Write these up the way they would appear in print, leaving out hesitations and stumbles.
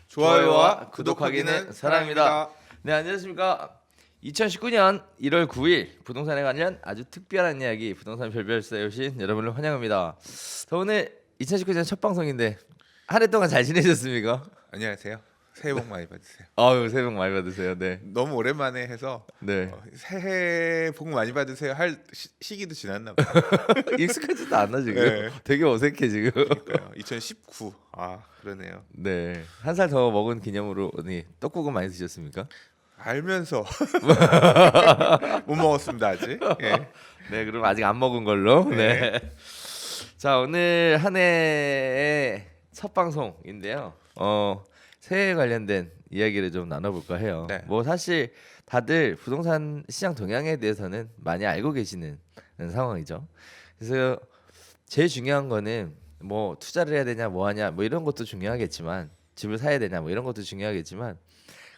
좋아요와 구독하기는 사랑입니다. 네, 안녕하십니까. 2019년 1월 9일 부동산에 관련 아주 특별한 이야기 부동산 별별사에 오신 여러분을 환영합니다. 오늘 2019년 첫 방송인데 한 해 동안 잘 지내셨습니까? 안녕하세요. 새해 복 많이 받으세요. 아유, 새해 복 많이 받으세요. 네. 너무 오랜만에 해서 네. 새해 복 많이 받으세요 할 시기도 지났나 봐요. 익숙하지도 않나 지금. 네. 되게 어색해 지금. 그러니까요. 2019. 아, 그러네요. 네. 한 살 더 먹은 기념으로 떡국은 많이 드셨습니까? 알면서 못 먹었습니다 아직. 예. 네, 그럼 아직 안 먹은 걸로. 네. 네. 자, 오늘 한 해의 첫 방송인데요. 새해 관련된 이야기를 좀 나눠볼까 해요. 네. 뭐 사실 다들 부동산 시장 동향에 대해서는 많이 알고 계시는 상황이죠. 그래서 제일 중요한 거는 뭐 투자를 해야 되냐, 뭐 하냐, 뭐 이런 것도 중요하겠지만 집을 사야 되냐, 뭐 이런 것도 중요하겠지만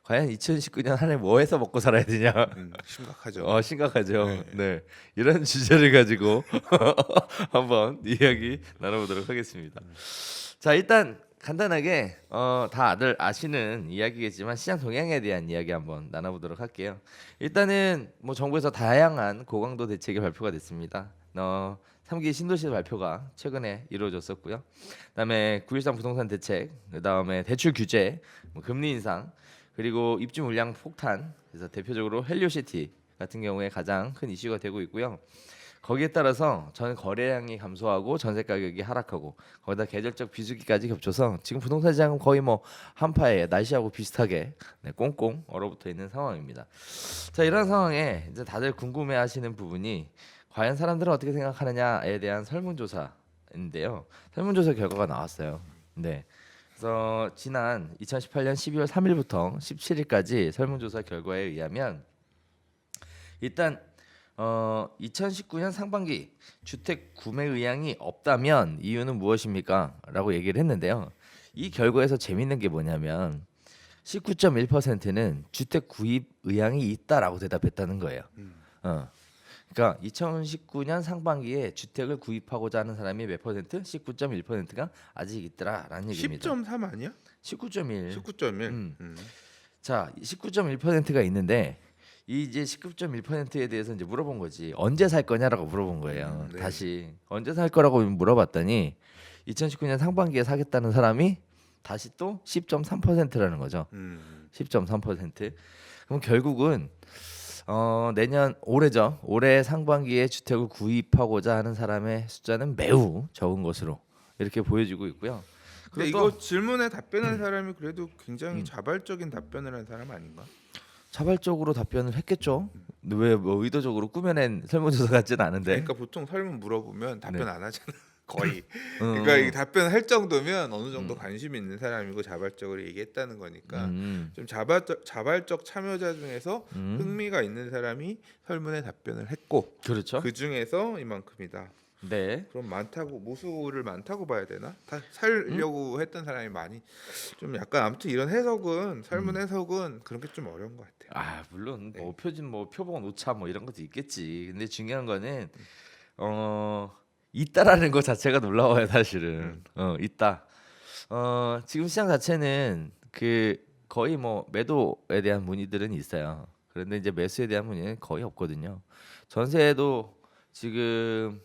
과연 2019년 한 해 뭐 해서 먹고 살아야 되냐? 심각하죠. 심각하죠. 네. 네. 이런 주제를 가지고 한번 이야기 나눠보도록 하겠습니다. 자, 일단 간단하게 다들 아시는 이야기겠지만 시장 동향에 대한 이야기 한번 나눠보도록 할게요. 일단은 뭐 정부에서 다양한 고강도 대책이 발표가 됐습니다. 3기 신도시 발표가 최근에 이루어졌었고요. 그다음에 9.13 부동산 대책, 그다음에 대출 규제, 뭐 금리 인상, 그리고 입주 물량 폭탄. 그래서 대표적으로 헬리오시티 같은 경우에 가장 큰 이슈가 되고 있고요. 거기에 따라서 전 거래량이 감소하고 전세 가격이 하락하고 거기다 계절적 비수기까지 겹쳐서 지금 부동산 시장은 거의 뭐 한파에 날씨하고 비슷하게 꽁꽁 얼어붙어 있는 상황입니다. 자, 이런 상황에 이제 다들 궁금해하시는 부분이 과연 사람들은 어떻게 생각하느냐에 대한 설문조사인데요. 설문조사 결과가 나왔어요. 네. 그래서 지난 2018년 12월 3일부터 17일까지 설문조사 결과에 의하면 일단 2019년 상반기 주택 구매 의향이 없다면 이유는 무엇입니까? 라고 얘기를 했는데요. 이 결과에서 재밌는 게 뭐냐면 19.1%는 주택 구입 의향이 있다라고 대답했다는 거예요. 그러니까 2019년 상반기에 주택을 구입하고자 하는 사람이 몇 퍼센트? 19.1%가 아직 있더라라는 얘기입니다. 10.3 아니야? 19.1. 19.1. 자, 19.1%가 있는데 이제 19.1%에 대해서 이제 물어본 거지. 언제 살 거냐라고 물어본 거예요. 네. 다시 언제 살 거라고 물어봤더니 2019년 상반기에 사겠다는 사람이 다시 또 10.3%라는 거죠. 10.3%. 그럼 결국은 내년 올해죠. 올해 상반기에 주택을 구입하고자 하는 사람의 숫자는 매우 적은 것으로 이렇게 보여지고 있고요. 근데 그리고 이거 질문에 답변한 사람이 그래도 굉장히 자발적인 답변을 한 사람 아닌가? 자발적으로 답변을 했겠죠. 왜 뭐 의도적으로 꾸며낸 설문조사 같지는 않은데. 그러니까 보통 설문 물어보면 답변 네. 안 하잖아. 거의. 그러니까 이 답변할 정도면 어느 정도 관심이 있는 사람이고 자발적으로 얘기했다는 거니까 좀 자발적 참여자 중에서 흥미가 있는 사람이 설문에 답변을 했고 그렇죠. 그 중에서 이만큼이다. 네. 그럼 많다고 모수를 많다고 봐야 되나? 다 살려고 했던 사람이 많이 좀 약간 아무튼 이런 해석은 설문 해석은 그런 게 좀 어려운 것 같아요. 아, 물론 뭐 표준 뭐 표본 오차 뭐 이런 것도 있겠지. 근데 중요한 거는 있다라는 것 자체가 놀라워요, 사실은. 있다. 지금 시장 자체는 그 거의 뭐 매도에 대한 문의들은 있어요. 그런데 이제 매수에 대한 문의는 거의 없거든요. 전세도 지금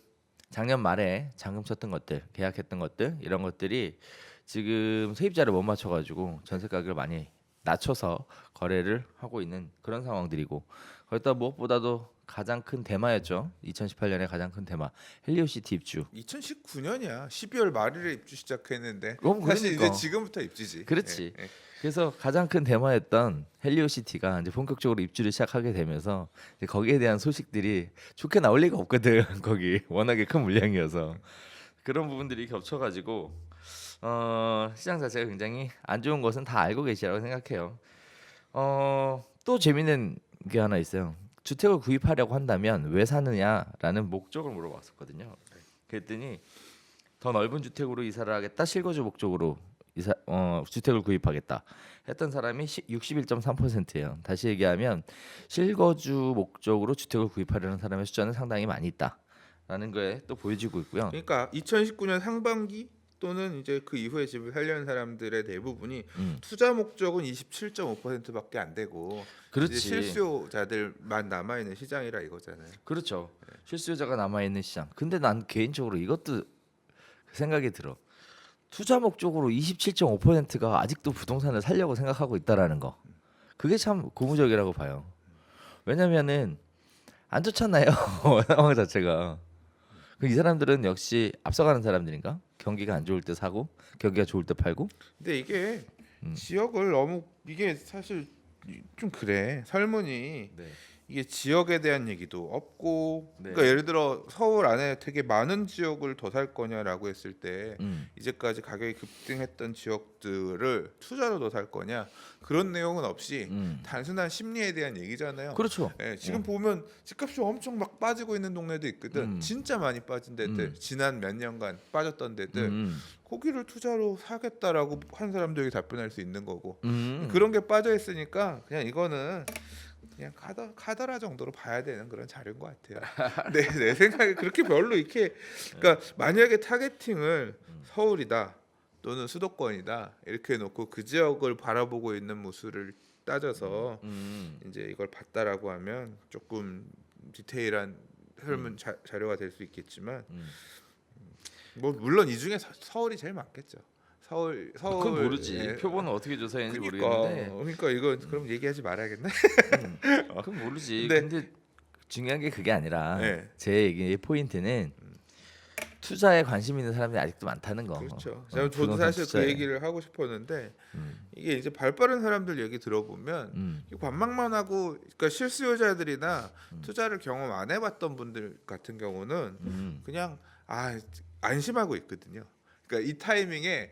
작년 말에 잔금 쳤던 것들, 계약했던 것들 이런 것들이 지금 세입자를 못 맞춰가지고 전세 가격을 많이 낮춰서 거래를 하고 있는 그런 상황들이고 거기다 무엇보다도 가장 큰 테마였죠. 2018년에 가장 큰 테마 헬리오시티 입주. 2019년이야. 12월 말일에 입주 시작했는데 그럼 사실 그러니까. 이제 지금부터 입주지. 그렇지. 예, 예. 그래서 가장 큰 테마였던 헬리오시티가 이제 본격적으로 입주를 시작하게 되면서 이제 거기에 대한 소식들이 좋게 나올 리가 없거든. 거기 워낙에 큰 물량이어서 그런 부분들이 겹쳐가지고 시장 자체가 굉장히 안 좋은 것은 다 알고 계시라고 생각해요. 또 재밌는 게 하나 있어요. 주택을 구입하려고 한다면 왜 사느냐라는 목적을 물어봤었거든요. 그랬더니 더 넓은 주택으로 이사를 하겠다, 실거주 목적으로 주택을 구입하겠다 했던 사람이 61.3%예요. 다시 얘기하면 실거주 목적으로 주택을 구입하려는 사람의 숫자는 상당히 많이 있다. 있다라는 거에 또 보여지고 있고요. 그러니까 2019년 상반기 또는 이제 그 이후에 집을 살려는 사람들의 대부분이 투자 목적은 27.5%밖에 안 되고 그렇지. 이제 실수요자들만 남아 있는 시장이라 이거잖아요. 그렇죠. 실수요자가 남아 있는 시장. 근데 난 개인적으로 이것도 생각이 들어. 투자 목적으로 27.5%가 아직도 부동산을 살려고 생각하고 있다라는 거. 그게 참 고무적이라고 봐요. 왜냐면은 안 좋잖아요. 상황 자체가. 이 사람들은 역시 앞서가는 사람들인가? 경기가 안 좋을 때 사고, 경기가 좋을 때 팔고. 근데 이게 지역을 너무 이게 사실 좀 그래. 설문이 네. 이게 지역에 대한 얘기도 없고 네. 그러니까 예를 들어 서울 안에 되게 많은 지역을 더 살 거냐라고 했을 때 음. 이제까지 가격이 급등했던 지역들을 투자로 더 살 거냐 그런 내용은 없이 단순한 심리에 대한 얘기잖아요. 그렇죠. 예, 지금 보면 집값이 엄청 막 빠지고 있는 동네도 있거든. 진짜 많이 빠진 데들 지난 몇 년간 빠졌던 데들 거기를 투자로 사겠다라고 한 사람들이 답변할 수 있는 거고 그런 게 빠져 있으니까 그냥 이거는 그냥 카더라 정도로 봐야 되는 그런 자료인 것 같아요. 내 생각에 그렇게 별로 이렇게 그러니까 만약에 타겟팅을 서울이다 또는 수도권이다 이렇게 놓고 그 지역을 바라보고 있는 무수를 따져서 이제 이걸 봤다라고 하면 조금 디테일한 설문 자료가 될 수 있겠지만 뭐 물론 이 중에 서울이 제일 많겠죠. 서울 그건 모르지. 예. 표본은 어떻게 조사했는지 그러니까, 모르겠는데. 그러니까 이거 그럼 얘기하지 말아야겠네. 그건 모르지. 근데- 근데 중요한 게 그게 아니라 네. 제 얘기의 포인트는 투자에 관심 있는 사람들이 아직도 많다는 거. 그렇죠. 어, 저도 부동산 사실 투자에. 그 얘기를 하고 싶었는데 이게 이제 발 빠른 사람들 얘기 들어보면 이거 반박만 하고 그러니까 실수요자들이나 투자를 경험 안 해봤던 분들 같은 경우는 그냥 안심하고 있거든요. 그러니까 이 타이밍에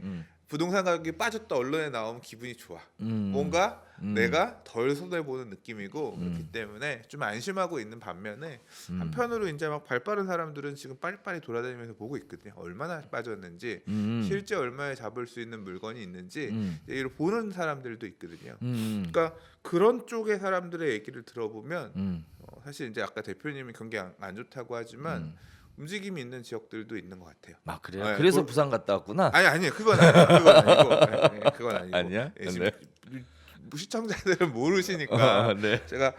부동산 가격이 빠졌다 언론에 나오면 기분이 좋아. 뭔가 내가 덜 손해 보는 느낌이고 그렇기 때문에 좀 안심하고 있는 반면에 한편으로 이제 막 발빠른 사람들은 지금 빨리빨리 돌아다니면서 보고 있거든요. 얼마나 빠졌는지 실제 얼마에 잡을 수 있는 물건이 있는지 이걸 보는 사람들도 있거든요. 그러니까 그런 쪽의 사람들의 얘기를 들어보면 사실 이제 아까 대표님이 경기 안 좋다고 하지만 움직임이 있는 지역들도 있는 것 같아요. 아 그래요? 네, 그래서 부산 갔다 왔구나. 아니 그건 아니고 그건 아니고 아니야? 예, 지금 시청자들은 모르시니까 네. 제가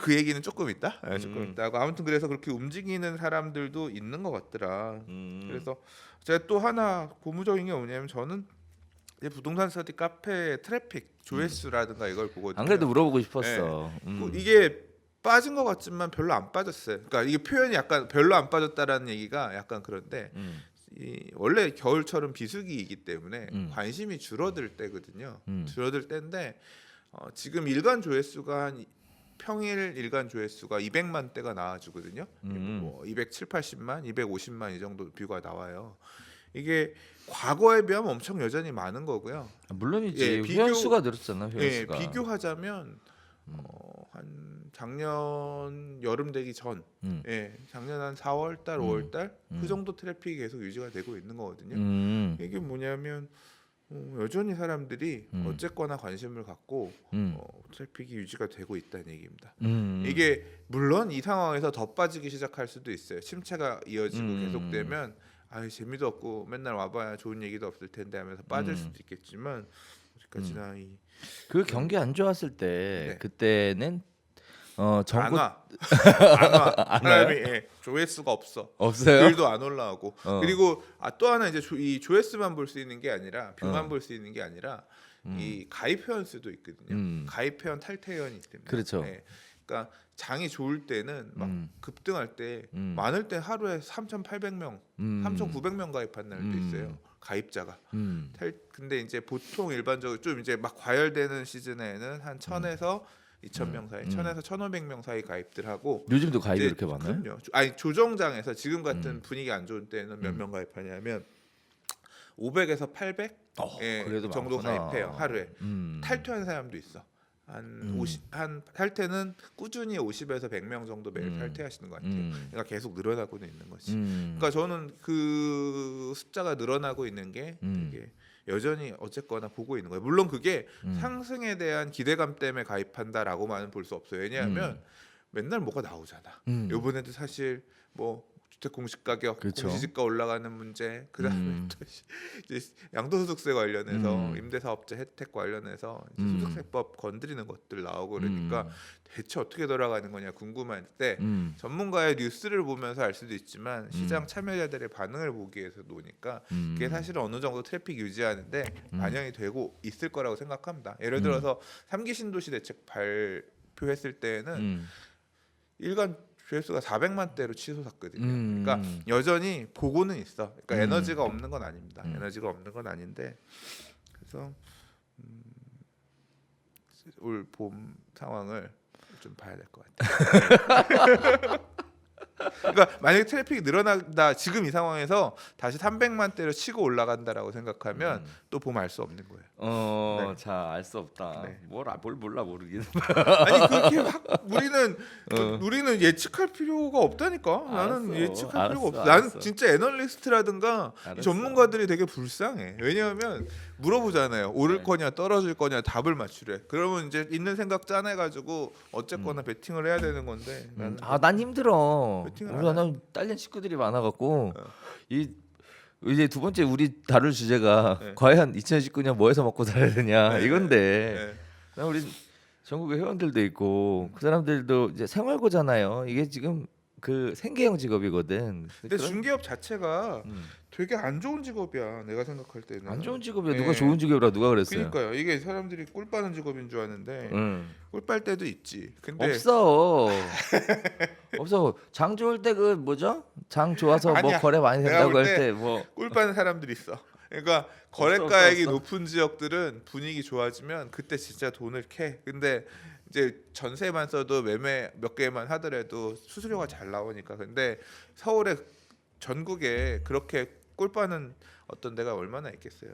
그 얘기는 조금 있다 조금 있다고 아무튼 그래서 그렇게 움직이는 사람들도 있는 것 같더라. 그래서 제가 또 하나 고무적인 게 뭐냐면 저는 이제 부동산 스터디 카페 트래픽 조회수라든가 이걸 보거든요. 안 그래도 물어보고 싶었어. 뭐 이게 빠진 것 같지만 별로 안 빠졌어요. 그러니까 이게 표현이 약간 별로 안 빠졌다라는 얘기가 약간 그런데 원래 겨울철은 비수기이기 때문에 관심이 줄어들 때거든요. 줄어들 때인데 지금 일간 조회수가 한 평일 일간 조회수가 200만 대가 나와주거든요. 뭐 270, 80만, 250만 이 정도 뷰가 나와요. 이게 과거에 비하면 엄청 여전히 많은 거고요. 물론이지. 예, 회원수가 늘었잖아. 예, 회원수가. 비교하자면 한 작년 여름 되기 전, 작년 한 4월 달, 5월 달 그 정도 트래픽이 계속 유지가 되고 있는 거거든요. 이게 뭐냐면 여전히 사람들이 어쨌거나 관심을 갖고 트래픽이 유지가 되고 있다는 얘기입니다. 이게 물론 이 상황에서 더 빠지기 시작할 수도 있어요. 침체가 이어지고 계속되면 재미도 없고 맨날 와봐야 좋은 얘기도 없을 텐데 하면서 빠질 수도 있겠지만 아직까지나 그 경기 안 좋았을 때 네. 그때는 정부 안 와. 사람이 조회수가 없어. 없어요? 글도 안 올라오고. 그리고 또 하나 이제 이 조회수만 볼 수 있는 게 아니라 뷰만 볼 수 있는 게 아니라 이 가입 회원 수도 있거든요. 가입 회원 탈퇴 회원이 있습니다. 그렇죠. 그러니까 장이 좋을 때는 막 급등할 때 많을 때 하루에 3,800명, 3,900명 가입한 날도 있어요. 가입자가. 근데 이제 보통 일반적으로 좀 이제 막 과열되는 시즌에는 한 1,000에서 2,000명 사이, 1,000에서 1,500명 사이 가입들 하고 요즘도 가입이 이제 이렇게 많아요? 그럼요. 아니 조정장에서 지금 같은 분위기 안 좋은 때는 몇 명 가입하냐면 500에서 800 그래도 정도 많구나. 가입해요 하루에. 탈퇴한 사람도 있어. 한 탈퇴는 꾸준히 50에서 100명 정도 매일 탈퇴하시는 것 같아요. 그러니까 계속 늘어나고는 있는 거지. 그러니까 저는 그 숫자가 늘어나고 있는 게 이게 여전히 어쨌거나 보고 있는 거예요. 물론 그게 상승에 대한 기대감 때문에 가입한다라고만은 볼 수 없어요. 왜냐하면 맨날 뭐가 나오잖아. 음. 요번에도 사실 뭐 주택 공시 가격, 그렇죠. 공시지가 올라가는 문제, 그다음에 또 이제 양도소득세 관련해서 임대사업자 혜택 관련해서 이제 소득세법 건드리는 것들 나오고 그러니까 대체 어떻게 돌아가는 거냐 궁금할 때 전문가의 뉴스를 보면서 알 수도 있지만 시장 참여자들의 반응을 보기 위해서 노니까 그게 사실은 어느 정도 트래픽 유지하는데 반영이 되고 있을 거라고 생각합니다. 예를 들어서 3기 신도시 대책 발표했을 때에는 일간 조회수가 400만 대로 치솟았거든요. 그러니까 여전히 보고는 있어. 그러니까 에너지가 없는 건 아닙니다. 에너지가 없는 건 아닌데 그래서 올 봄 상황을 좀 봐야 될 것 같아요. 그러니까 만약에 트래픽이 늘어난다 지금 이 상황에서 다시 300만 대로 치고 올라간다라고 생각하면 또 보면 알 수 없는 거예요. 네. 자, 알 수 없다. 네. 뭘 몰라 모르겠네. 아니 그렇게 우리는 예측할 필요가 없다니까. 나는 알았어. 예측할 필요가 없어. 알았어. 나는 진짜 애널리스트라든가 이 전문가들이 되게 불쌍해. 왜냐하면 물어보잖아요. 오를 거냐 떨어질 거냐 답을 맞추래. 그러면 이제 있는 생각 짜내가지고 어쨌거나 베팅을 해야 되는 건데. 나는 난 힘들어. 베팅을 우리 안 난 딸린 식구들이 많아갖고 이제 두 번째 우리 다룰 주제가 과연 2019년 뭐해서 먹고 살아야 되냐 이건데 우리 전국에 회원들도 있고 그 사람들도 이제 생활고잖아요. 이게 지금 그 생계형 직업이거든. 근데 중개업 자체가 되게 안 좋은 직업이야. 내가 생각할 때는. 안 좋은 직업이야. 누가 좋은 직업이라 누가 그랬어요? 그러니까요. 이게 사람들이 꿀 빠는 직업인 줄 아는데 꿀 빨 때도 있지. 근데 없어. 없어. 장 좋을 때 그 뭐죠? 장 좋아서 뭐 아니야. 거래 많이 내가 된다고 볼 할 때 때 뭐 꿀 빠는 사람들이 있어. 그러니까 거래가액이 없어. 높은 지역들은 분위기 좋아지면 그때 진짜 돈을 캐. 근데 이제 전세만 써도 매매 몇 개만 하더라도 수수료가 잘 나오니까. 근데 서울에 전국에 그렇게 꿀 빠는 어떤 데가 얼마나 있겠어요.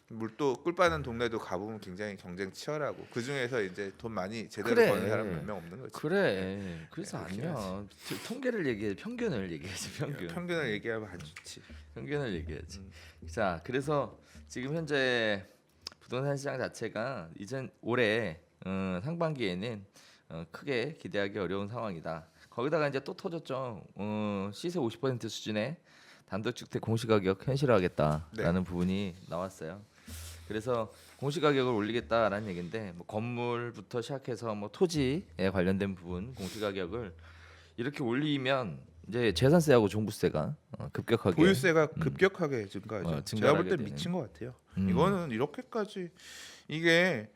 물도 꿀 빠는 동네도 가보면 굉장히 경쟁 치열하고 그 중에서 이제 돈 많이 제대로 그래. 버는 사람 몇 명 없는 거지. 그래. 그래서 그렇게 아니야. 통계를 얘기해. 평균을 얘기해야지. 평균을 얘기하면 안 좋지. 평균을 얘기해야지. 자, 그래서 지금 현재 부동산 시장 자체가 이젠 올해 상반기에는 크게 기대하기 어려운 상황이다. 거기다가 이제 또 터졌죠. 시세 50% 수준의 단독주택 공시가격 현실화하겠다라는 부분이 나왔어요. 그래서 공시가격을 올리겠다라는 얘기인데 뭐 건물부터 시작해서 뭐 토지에 관련된 부분 공시가격을 이렇게 올리면 이제 재산세하고 종부세가 급격하게 보유세가 급격하게 증가하죠. 제가 볼 때 되는. 미친 것 같아요. 이거는 이렇게까지 이게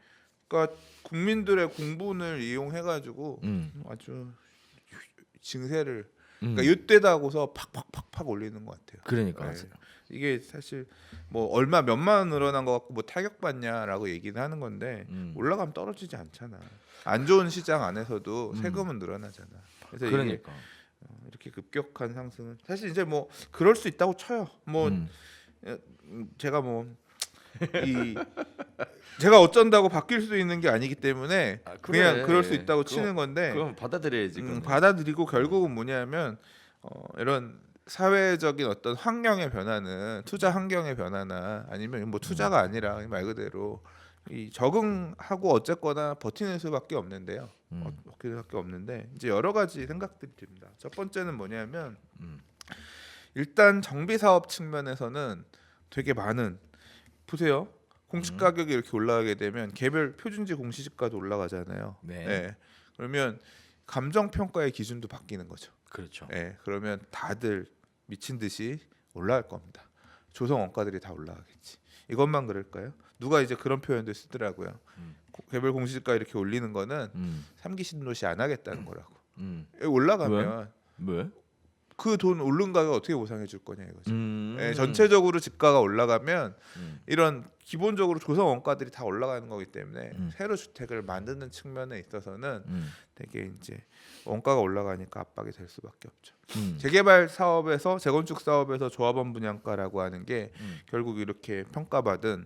그러니까 국민들의 공분을 이용해 가지고 아주 증세를 그러니까 이때다고서 팍팍팍팍 올리는 것 같아요. 그러니까 네. 이게 사실 뭐 얼마 몇만 원 늘어난 것 같고 뭐 타격받냐라고 얘기는 하는 건데 올라가면 떨어지지 않잖아. 안 좋은 시장 안에서도 세금은 늘어나잖아. 그래서 그러니까 이게 이렇게 급격한 상승은 사실 이제 뭐 그럴 수 있다고 쳐요. 뭐 제가 뭐 제가 어쩐다고 바뀔 수 있는 게 아니기 때문에 그냥 그럴 수 있다고 치는 건데 그럼 받아들여야지. 받아들이고 결국은 뭐냐면 이런 사회적인 어떤 환경의 변화는 투자 환경의 변화나 아니면 뭐 투자가 아니라 말 그대로 이 적응하고 어쨌거나 버티는 수밖에 없는데요. 버티는 수밖에 없는데 이제 여러 가지 생각들이 듭니다. 첫 번째는 뭐냐면 일단 정비 사업 측면에서는 되게 많은 보세요. 공시 가격이 이렇게 올라가게 되면 개별 표준지 공시지가도 올라가잖아요. 네. 그러면 감정 평가의 기준도 바뀌는 거죠. 그렇죠. 그러면 다들 미친 듯이 올라갈 겁니다. 조성 원가들이 다 올라가겠지. 이것만 그럴까요? 누가 이제 그런 표현도 쓰더라고요. 개별 공시지가 이렇게 올리는 거는 3기 신도시 안 하겠다는 거라고. 올라가면 왜? 그 돈 오른 가격 어떻게 보상해 줄 거냐 이거죠. 전체적으로 집가가 올라가면 이런 기본적으로 조성 원가들이 다 올라가는 거기 때문에 새로 주택을 만드는 측면에 있어서는 되게 이제 원가가 올라가니까 압박이 될 수밖에 없죠. 재개발 사업에서 재건축 사업에서 조합원 분양가라고 하는 게 결국 이렇게 평가받은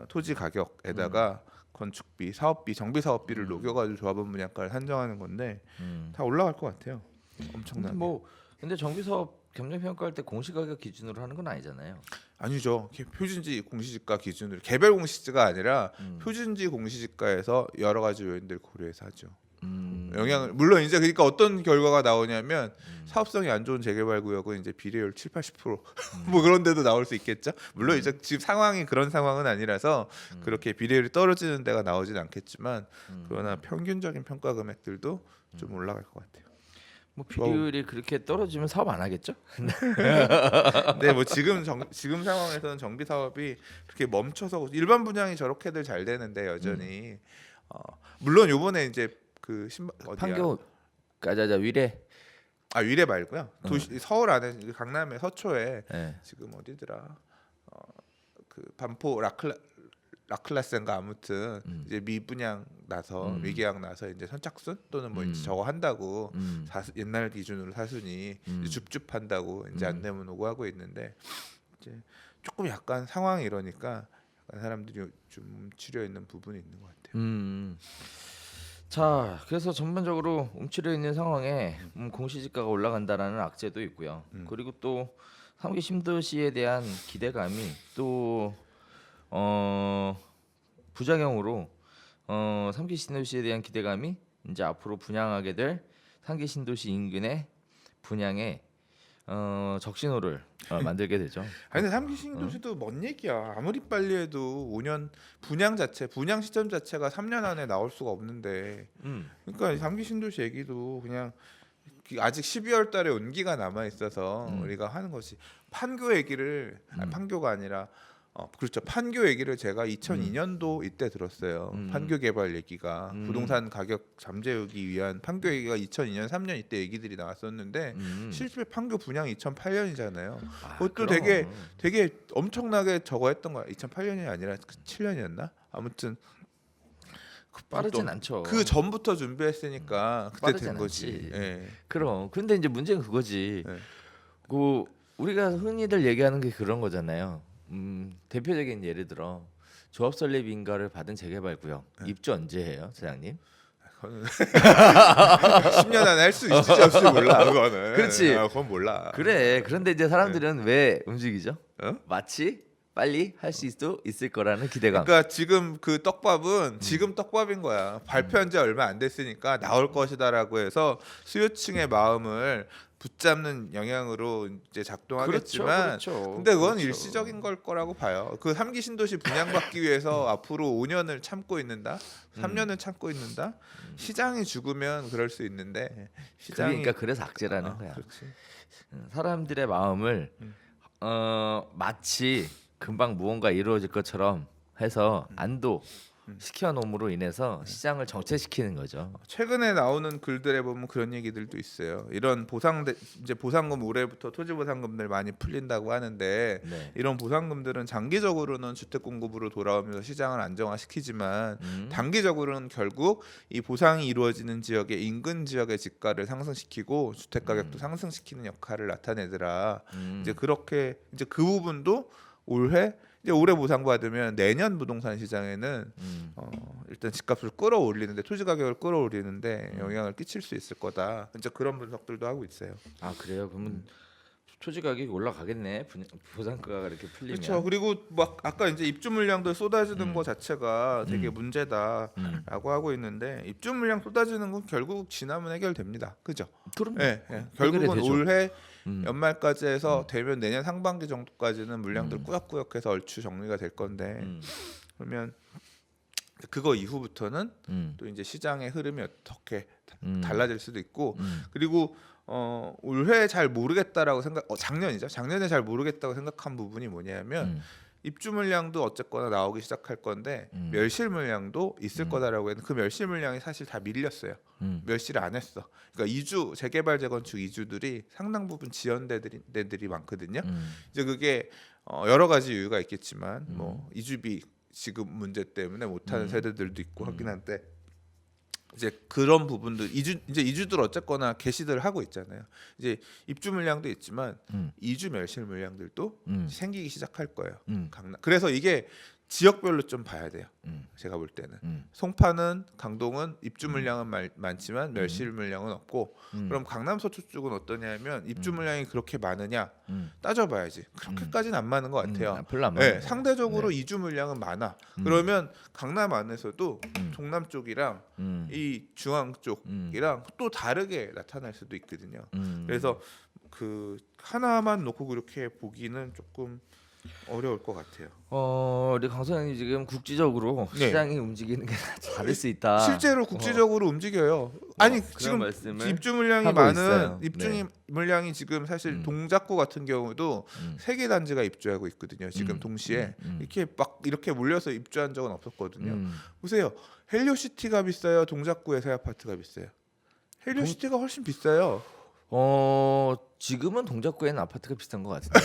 토지 가격에다가 건축비, 사업비, 정비 사업비를 녹여가지고 조합원 분양가를 산정하는 건데 다 올라갈 것 같아요. 엄청나게. 근데 정비 사업 경쟁 평가할 때 공시가격 기준으로 하는 건 아니잖아요. 아니죠. 표준지 공시지가 기준으로 개별 공시지가 아니라 표준지 공시지가에서 여러 가지 요인들 고려해서 하죠. 영향을 물론 이제 그러니까 어떤 결과가 나오냐면 사업성이 안 좋은 재개발 구역은 이제 비례율 7, 80%뭐 그런 데도 나올 수 있겠죠. 물론 이제 지금 상황이 그런 상황은 아니라서 그렇게 비례율이 떨어지는 데가 나오진 않겠지만 그러나 평균적인 평가 금액들도 좀 올라갈 것 같아요. 뭐 비례율이 그렇게 떨어지면 사업 안 하겠죠? 네, 뭐 지금 상황에서는 정비 사업이 그렇게 멈춰서 일반 분양이 저렇게들 잘 되는데 여전히 물론 요번에 이제 그 어디야? 판교 가자자 위례 위례 말고요. 도시 서울 안에 강남의 서초에 네. 지금 어디더라? 그 반포 라클라스인가 아무튼 이제 미분양 나서 미계약 나서 이제 선착순 또는 뭐 이제 저거 한다고 옛날 기준으로 사순위 이제 줍줍한다고 이제 안내문 오고 하고 있는데 이제 조금 약간 상황이 이러니까 약간 사람들이 좀 치려 있는 부분이 있는 것 같아요. 자, 그래서 전반적으로 움츠려 있는 상황에 공시지가가 올라간다라는 악재도 있고요. 그리고 또 3기 신도시에 대한 기대감이 또 부작용으로 3기 신도시에 대한 기대감이 이제 앞으로 분양하게 될 3기 신도시 인근의 분양에 적신호를 만들게 되죠. 아니 근데 3기 신도시도 먼 얘기야. 아무리 빨리 해도 5년 분양 시점 자체가 3년 안에 나올 수가 없는데 그러니까 3기 신도시 얘기도 그냥 아직 12월 달에 온기가 남아 있어서 우리가 하는 것이 판교 얘기를 판교가 아니라 그렇죠. 판교 얘기를 제가 2002년도 이때 들었어요. 판교 개발 얘기가 부동산 가격 잠재우기 위한 판교 얘기가 2002년 3년 이때 얘기들이 나왔었는데 실제 판교 분양 2008년이잖아요. 그것도 그럼. 되게 엄청나게 저거 했던 거야. 2008년이 아니라 7년이었나? 아무튼 빠르진 않죠. 그 전부터 준비했으니까 그때 빠르진 된 거지. 않지. 예. 그럼. 근데 이제 문제는 그거지. 네. 그 우리가 흔히들 얘기하는 게 그런 거잖아요. 대표적인 예를 들어 조합 설립 인가를 받은 재개발 구역 입주 언제 해요, 사장님? 그거는 10년 안에 할 수 있을지 없을지 몰라. 그거는. 그렇지. 그건 몰라. 그래. 그런데 이제 사람들은 왜 움직이죠? 어? 마치 빨리 할 수 있을 거라는 기대감. 그러니까 지금 그 떡밥은 지금 떡밥인 거야. 발표한 지 얼마 안 됐으니까 나올 것이다라고 해서 수요층의 마음을 붙잡는 영향으로 이제 작동하겠지만 그렇죠. 근데 그건 그렇죠. 일시적인 걸 거라고 봐요. 그 3기 신도시 분양받기 위해서 앞으로 5년을 참고 있는다. 3년을 참고 있는다. 시장이 죽으면 그럴 수 있는데 시장이 그러니까 그래서 악재라는 거야. 그렇지. 사람들의 마음을 마치 금방 무언가 이루어질 것처럼 해서 안도 시켜놓음으로 인해서 시장을 정체시키는 거죠. 최근에 나오는 글들에 보면 그런 얘기들도 있어요. 이런 이제 보상금 올해부터 토지 보상금들 많이 풀린다고 하는데 네. 이런 보상금들은 장기적으로는 주택 공급으로 돌아오면서 시장을 안정화시키지만 단기적으로는 결국 이 보상이 이루어지는 지역의 인근 지역의 집가를 상승시키고 주택 가격도 상승시키는 역할을 나타내더라. 이제 그렇게 이제 그 부분도 올해 보상받으면 내년 부동산 시장에는 일단 집값을 끌어올리는데 토지 가격을 끌어올리는데 영향을 끼칠 수 있을 거다. 이제 그런 분석들도 하고 있어요. 아 그래요? 그러면 토지 가격이 올라가겠네. 보상가가 이렇게 풀리면. 그렇죠. 그리고 막 아까 이제 입주 물량도 쏟아지는 거 자체가 되게 문제다라고 하고 있는데 입주 물량 쏟아지는 건 결국 지나면 해결됩니다. 그죠? 그럼. 예. 결국은 되죠. 올해 연말까지 해서 되면 내년 상반기 정도까지는 물량들 꾸역꾸역해서 얼추 정리가 될 건데 그러면 그거 이후부터는 또 이제 시장의 흐름이 어떻게 달라질 수도 있고 그리고 올해 잘 모르겠다라고 작년이죠. 작년에 잘 모르겠다고 생각한 부분이 뭐냐면 입주 물량도 어쨌거나 나오기 시작할 건데 멸실 물량도 있을 거다라고 했는데 그 멸실 물량이 사실 다 밀렸어요. 멸실을 안 했어. 그러니까 재개발 재건축 이주들이 상당 부분 지연되들이 많거든요. 이제 그게 여러 가지 이유가 있겠지만 뭐 이주비 지급 문제 때문에 못하는 세대들도 있고 하긴 한데 이제 그런 부분들 이주들 어쨌거나 개시들 하고 있잖아요. 이제 입주 물량도 있지만 이주 멸실 물량들도 생기기 시작할 거예요. 그래서 이게 지역별로 좀 봐야 돼요. 제가 볼 때는 송파는 강동은 입주 물량은 많지만 멸실 물량은 없고 그럼 강남 서초 쪽은 어떠냐면 입주 물량이 그렇게 많으냐 따져봐야지 그렇게까지는 안 많은 것 같아요. 별로 안 많아요. 네, 상대적으로 이주 물량은 많아. 그러면 강남 안에서도 종남 쪽이랑 이 중앙 쪽이랑 또 다르게 나타날 수도 있거든요. 그래서 그 하나만 놓고 그렇게 보기는 조금 어려울 것 같아요. 우리 강 소장님 지금 국지적으로 네. 시장이 움직이는 게 다를 수 있다. 실제로 국지적으로 움직여요. 아니 그런 지금 말씀을 입주 물량이 하고 많은 있어요. 입주 네. 물량이 지금 사실 동작구 같은 경우도 세 개 단지가 입주하고 있거든요. 지금 동시에 이렇게 막 이렇게 몰려서 입주한 적은 없었거든요. 보세요. 헬리오시티가 비싸요. 동작구의 새 아파트가 비싸요. 헬리오시티가 훨씬 비싸요. 지금은 동작구에는 아파트가 비싼 것 같은데.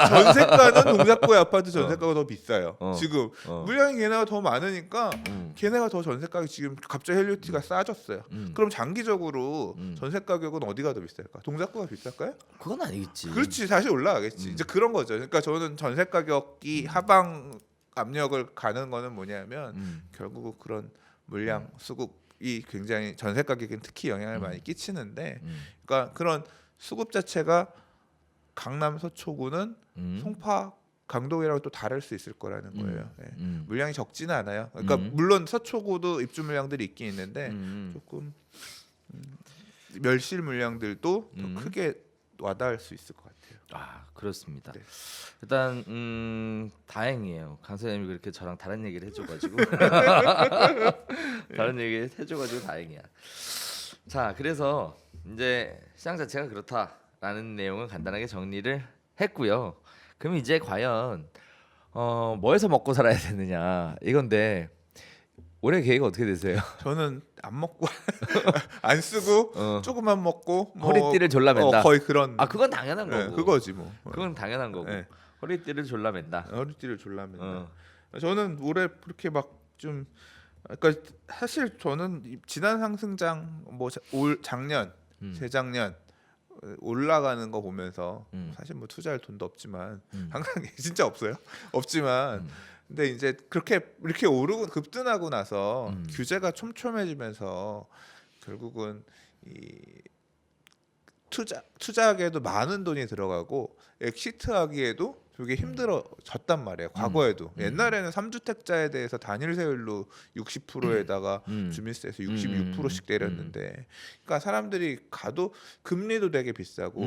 전세가는 동작구의 아파트 전세가가 더 비싸요. 지금 물량이 걔네가 더 많으니까 걔네가 더 전세가격이 지금 갑자기 헬리오시티가 싸졌어요. 그럼 장기적으로 전세 가격은 어디가 더 비쌀까? 동작구가 비쌀까요? 그건 아니겠지. 그렇지, 다시 올라가겠지. 이제 그런 거죠. 그러니까 저는 전세 가격이 하방 압력을 가는 거는 뭐냐면 결국 그런 물량 수급이 굉장히 전세 가격에 특히 영향을 많이 끼치는데, 그러니까 그런 수급 자체가 강남 서초구는 송파 강동이라고 또 다를 수 있을 거라는 거예요. 네. 물량이 적지는 않아요. 그러니까 물론 서초구도 입주 물량들이 있긴 있는데 조금 멸실 물량들도 더 크게 와닿을 수 있을 것 같아요. 그렇습니다. 네. 일단 다행이에요. 강 선생님이 그렇게 저랑 다른 얘기를 해줘가지고 다른 얘기를 해줘가지고 다행이야. 자, 그래서 이제 시장 자체가 그렇다라는 내용은 간단하게 정리를 했고요. 그럼 이제 과연 뭐해서 먹고 살아야 되느냐 이건데 올해 계획 어떻게 되세요? 저는 안 먹고 안 쓰고 조금만 먹고 뭐 허리띠를 졸라맨다. 거의 그런. 그건 당연한 네, 거고. 그거지 뭐. 그건 당연한 거고. 네. 허리띠를 졸라맨다. 허리띠를 졸라맨다. 저는 올해 그렇게 막 좀 그러니까 사실 저는 지난 상승장 뭐 올 작년 재작년 올라가는 거 보면서 사실 뭐 투자할 돈도 없지만 항상 진짜 없어요. 없지만 근데 이제 그렇게 이렇게 오르고 급등하고 나서 규제가 촘촘해지면서 결국은 이 투자하기에도 많은 돈이 들어가고 엑시트하기에도 되게 힘들어졌단 말이에요. 과거에도 옛날에는 3주택자에 대해서 단일 세율로 60%에다가 주민세에서 66%씩 때렸는데, 그러니까 사람들이 가도 금리도 되게 비싸고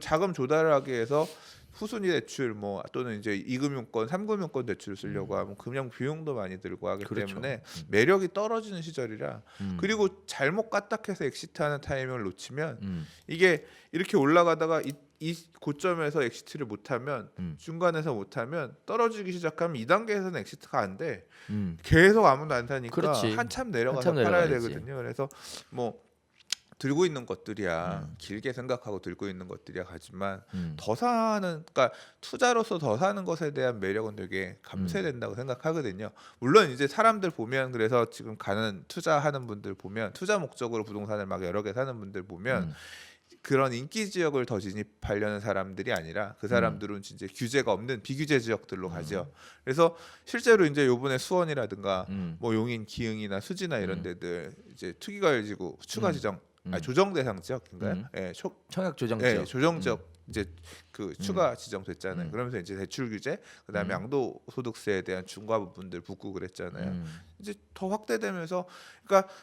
자금 조달을 하기 위해서 후순위 대출 뭐 또는 이제 2금융권, 3금융권 대출을 쓰려고 하면 그냥 비용도 많이 들고 하기 때문에 매력이 떨어지는 시절이라, 그리고 잘못 까딱해서 엑시트하는 타이밍을 놓치면 이게 이렇게 올라가다가 이 고점에서 엑시트를 못하면 중간에서 못하면 떨어지기 시작하면 2단계에서는 엑시트가 안 돼. 계속 아무도 안 사니까 그렇지. 한참 내려가서 한참 팔아야 내려가야지. 되거든요. 그래서 뭐 들고 있는 것들이야 길게 생각하고 들고 있는 것들이야 하지만 더 사는, 그러니까 투자로서 더 사는 것에 대한 매력은 되게 감쇄된다고 생각하거든요. 물론 이제 사람들 보면, 그래서 지금 가는 투자하는 분들 보면, 투자 목적으로 부동산을 막 여러 개 사는 분들 보면 그런 인기 지역을 더 진입하려는 사람들이 아니라 그 사람들은 진짜 규제가 없는 비규제 지역들로 가죠. 그래서 실제로 이제 요번에 수원이라든가 뭐 용인, 기흥이나 수지나 이런 데들 이제 투기과열지구 추가 지정 조정 대상 지역인가요? 예, 청약 조정 예, 지역. 조정 지역 이제 그 추가 지정됐잖아요. 그러면서 이제 대출 규제, 그다음에 양도 소득세에 대한 중과 부분들 붙고 그랬잖아요. 이제 더 확대되면서, 그러니까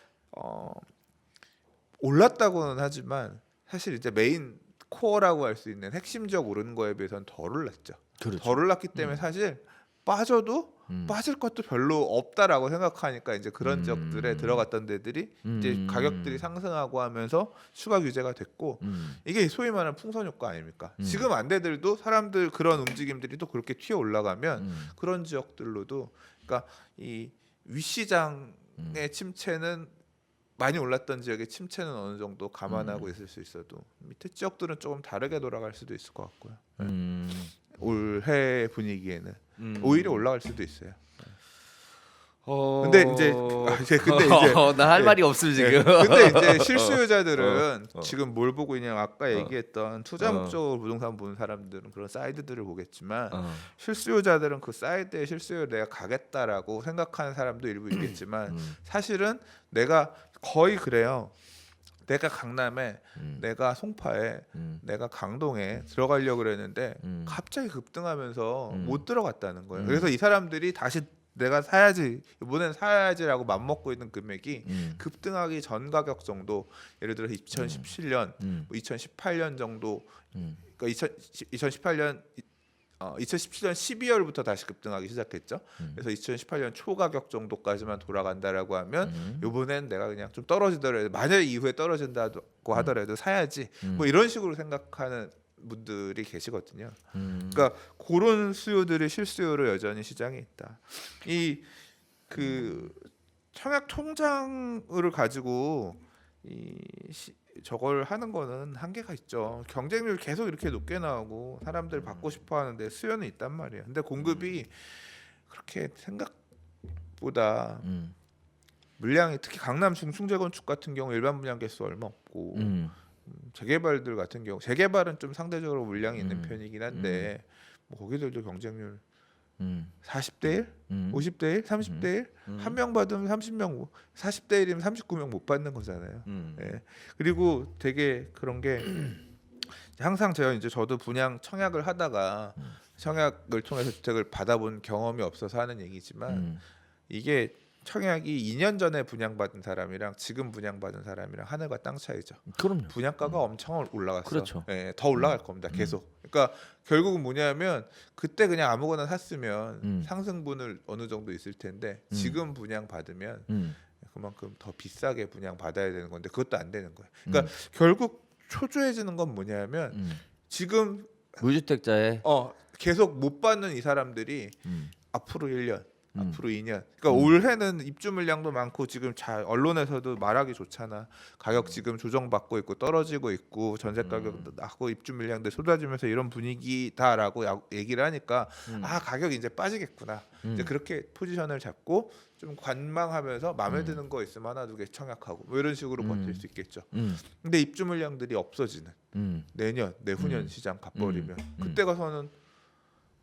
올랐다고는 하지만 사실 이제 메인 코어라고 할 수 있는 핵심적 오른 거에 비해서는 덜 올랐죠. 그렇죠. 덜 올랐기 때문에 사실 빠져도 빠질 것도 별로 없다라고 생각하니까 이제 그런 지역들에 들어갔던 데들이 이제 가격들이 상승하고 하면서 추가 규제가 됐고, 이게 소위 말하는 풍선 효과 아닙니까? 지금 안대들도 사람들 그런 움직임들이 또 그렇게 튀어 올라가면 그런 지역들로도, 그러니까 이 윗시장의 침체는 많이 올랐던 지역의 침체는 어느 정도 감안하고 있을 수 있어도 밑에 지역들은 조금 다르게 돌아갈 수도 있을 것 같고요. 올해 분위기에는 오히려 올라갈 수도 있어요. 근데 이제 나 할 예. 말이 없음 예. 지금. 근데 이제 실수요자들은 어. 지금 뭘 보고 있냐면 아까 어. 얘기했던 투자 어. 목적으로 부동산 보는 사람들은 그런 사이트들을 보겠지만 어. 실수요자들은 그 사이트에 실수요 내가 가겠다라고 생각하는 사람도 일부 있겠지만 사실은 내가 거의 그래요. 내가 강남에, 내가 송파에, 내가 강동에 들어가려고 그랬는데 갑자기 급등하면서 못 들어갔다는 거예요. 그래서 이 사람들이 다시 내가 사야지 이번엔 사야지라고 맘먹고 있는 금액이 급등하기 전 가격 정도, 예를 들어 2017년, 뭐 2018년 정도, 그러니까 2018년 2017년 12월부터 다시 급등하기 시작했죠. 그래서 2018년 초 가격 정도까지만 돌아간다라고 하면 이번엔 내가 그냥 좀 떨어지더라도 만약 이후에 떨어진다고 하더라도 사야지 뭐 이런 식으로 생각하는 분들이 계시거든요. 그러니까 그런 수요들이 실수요로 여전히 시장에 있다. 이 그 청약 통장을 가지고 저걸 하는 거는 한계가 있죠. 경쟁률 계속 이렇게 높게 나오고 사람들 받고 싶어 하는데 수요는 있단 말이에요. 근데 공급이 그렇게 생각보다 물량이, 특히 강남 중층재건축 같은 경우 일반 분양 개수 얼마 없고 재개발들 같은 경우, 재개발은 좀 상대적으로 물량이 있는 편이긴 한데 뭐 거기들도 경쟁률 40대 1, 50대 1, 30대 1, 한 명 받으면 30명, 40대 1이면 39명 못 받는 거잖아요. 예. 그리고 되게 그런 게 항상 제가 이제 저도 분양 청약을 하다가 청약을 통해서 주택을 받아본 경험이 없어서 하는 얘기지만 이게 청약이 2년 전에 분양받은 사람이랑 지금 분양받은 사람이랑 하늘과 땅 차이죠. 그럼요. 분양가가 엄청 올라갔어. 그렇죠. 예, 더 올라갈 겁니다. 계속. 그러니까 결국은 뭐냐면 그때 그냥 아무거나 샀으면 상승분을 어느 정도 있을 텐데 지금 분양 받으면 그만큼 더 비싸게 분양 받아야 되는 건데 그것도 안 되는 거예요. 그러니까 결국 초조해지는 건 뭐냐면 지금 무주택자의 계속 못 받는 이 사람들이 앞으로 1년, 앞으로 2년. 그러니까 올해는 입주 물량도 많고 지금 잘 언론에서도 말하기 좋잖아. 가격 지금 조정받고 있고 떨어지고 있고 전세 가격도 낮고 입주 물량들 쏟아지면서 이런 분위기다라고 얘기를 하니까 아, 가격 이제 빠지겠구나. 이제 그렇게 포지션을 잡고 좀 관망하면서 마음에 드는 거 있으면 하나 두 개 청약하고 뭐 이런 식으로 버틸 수 있겠죠. 근데 입주 물량들이 없어지는 내년, 내후년 시장 가버리면 그때 가서는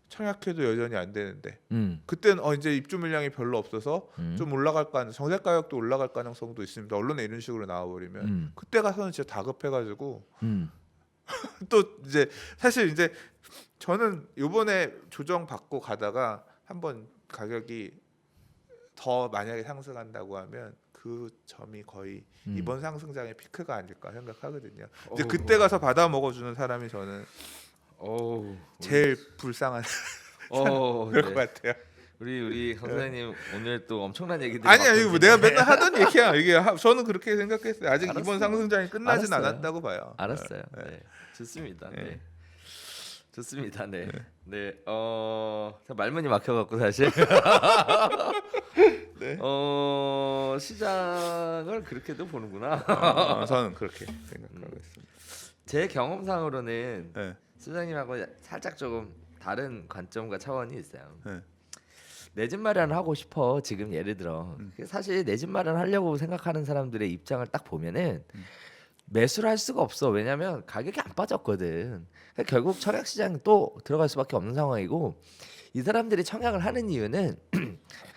청약해도 여전히 안 되는데 그때는 이제 입주 물량이 별로 없어서 좀 올라갈 가능, 전세 가격도 올라갈 가능성도 있습니다. 언론에 이런 식으로 나와버리면 그때 가서는 진짜 다급해가지고 또 이제 사실 이제 저는 요번에 조정 받고 가다가 한번 가격이 더 만약에 상승한다고 하면 그 점이 거의 이번 상승장의 피크가 아닐까 생각하거든요. 이제 그때 가서 받아 먹어주는 사람이 저는 제일 불쌍한 그럴 것 같아요. 우리 강 선생님 오늘 또 엄청난 얘기들 아니 뭐 내가 맨날 하던 얘기야. 이게 저는 그렇게 생각했어요. 아직 알았어요. 이번 상승장이 끝나진 알았어요. 않았다고 봐요. 알았어요. 네. 좋습니다. 네. 좋습니다. 네. 네. 말문이 막혀갖고 사실 네. 시장을 그렇게도 보는구나. 저는 그렇게 생각하고 있습니다. 제 경험상으로는 네. 수장님하고 살짝 조금 다른 관점과 차원이 있어요. 네. 내 집 마련하고 싶어. 지금 예를 들어 사실 내 집 마련하려고 생각하는 사람들의 입장을 딱 보면은 매수를 할 수가 없어. 왜냐하면 가격이 안 빠졌거든. 그러니까 결국 청약 시장이 또 들어갈 수밖에 없는 상황이고 이 사람들이 청약을 하는 이유는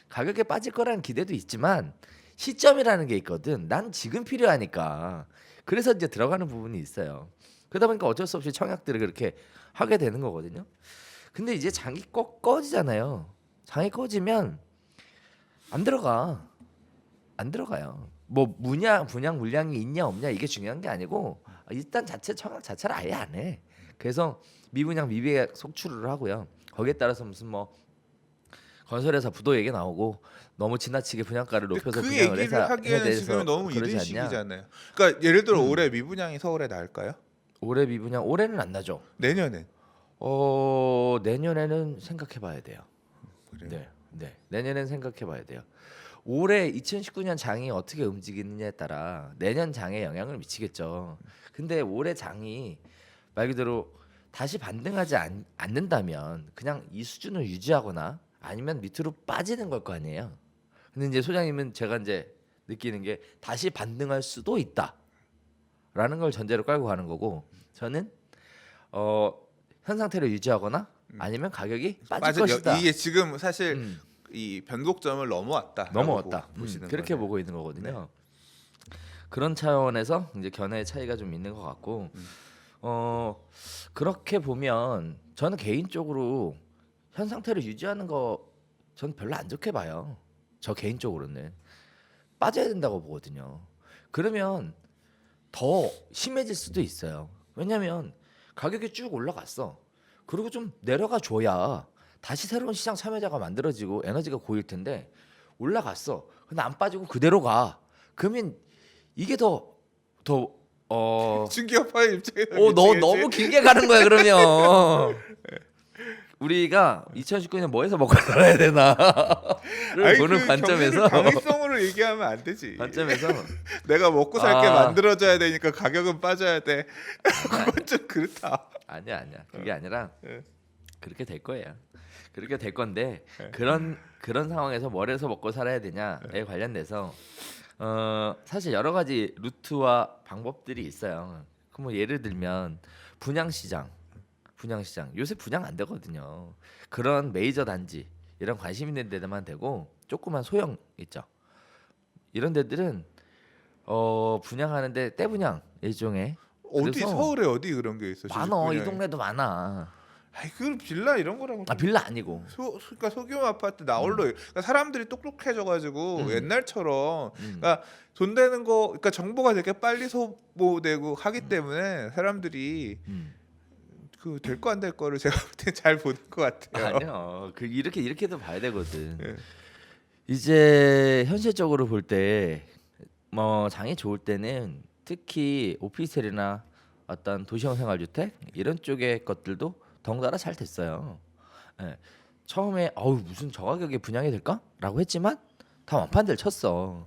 가격에 빠질 거라는 기대도 있지만 시점이라는 게 있거든. 난 지금 필요하니까. 그래서 이제 들어가는 부분이 있어요. 그러다 보니까 어쩔 수 없이 청약들을 그렇게 하게 되는 거거든요. 근데 이제 장이 꺼지잖아요. 장이 꺼지면 안 들어가요. 뭐 분양 물량이 있냐 없냐 이게 중요한 게 아니고 일단 청약 자체를 아예 안 해. 그래서 미분양 미비액 속출을 하고요. 거기에 따라서 무슨 뭐 건설회사 부도 얘기 나오고 너무 지나치게 분양가를 높여서 그 분양을 얘기를 하기에는 지금 너무 이른 시기잖아요. 그러니까 예를 들어 올해 미분양이 서울에 날까요? 올해 미분양 올해는 안 나죠. 내년엔? 내년에는 생각해봐야 돼요. 그래요? 네. 내년엔 생각해봐야 돼요. 올해 2019년 장이 어떻게 움직이느냐에 따라 내년 장에 영향을 미치겠죠. 근데 올해 장이 말 그대로 다시 반등하지 않는다면 그냥 이 수준을 유지하거나 아니면 밑으로 빠지는 걸 거 아니에요. 근데 이제 소장님은 제가 이제 느끼는 게 다시 반등할 수도 있다라는 걸 전제로 깔고 가는 거고, 저는 현 상태를 유지하거나 아니면 가격이 빠질 것이다. 이게 지금 사실 음. 이 변곡점을 넘어왔다. 보시는 그렇게 거네요. 보고 있는 거거든요. 그런 차원에서 이제 견해의 차이가 좀 있는 것 같고, 그렇게 보면 저는 개인적으로 현 상태를 유지하는 거 전 별로 안 좋게 봐요. 저 개인적으로는 빠져야 된다고 보거든요. 그러면 더 심해질 수도 있어요. 왜냐하면 가격이 쭉 올라갔어. 그리고 좀 내려가 줘야 다시 새로운 시장 참여자가 만들어지고 에너지가 고일 텐데, 올라갔어. 근데 안 빠지고 그대로 가. 그러면 이게 중개업파의 입장에서 너 너무 길게 가는 거야 그러면. 우리가 2019년 뭐해서 먹고 살아야 되나를 보는 관점에서 당위성으로 얘기하면 안 되지. 관점에서 내가 먹고 살게 만들어줘야 되니까 가격은 빠져야 돼. 그건 좀 그렇다. 아니야 그게 아니라 네. 그렇게 될 거예요. 그렇게 될 건데, 네. 그런 상황에서 뭘 해서 먹고 살아야 되냐에 관련돼서 사실 여러 가지 루트와 방법들이 있어요. 그 뭐 예를 들면 분양시장 요새 분양 안 되거든요. 그런 메이저 단지 이런 관심 있는 데만 되고, 조그만 소형 있죠. 이런 데들은 분양하는데 떼분양 일종의. 어디 그래서 서울에 어디 그런 게 있어? 많어. 이 동네도 많아. 아이 그 빌라 이런 거랑 빌라 아니고. 그러니까 소규모 아파트 나홀로 그러니까 사람들이 똑똑해져가지고 옛날처럼 그러니까 돈 되는 거 그러니까 정보가 되게 빨리 소모되고 하기 때문에 사람들이 그 될 거 안 될 거를 제가 볼 때 잘 보는 것 같아요. 아니요. 그 이렇게도 봐야 되거든. 예. 이제 현실적으로 볼 때 뭐 장이 좋을 때는 특히 오피스텔이나 어떤 도시형 생활주택 이런 쪽의 것들도 덩달아 잘 됐어요. 예. 처음에 무슨 저 가격에 분양이 될까라고 했지만 다 완판들 쳤어.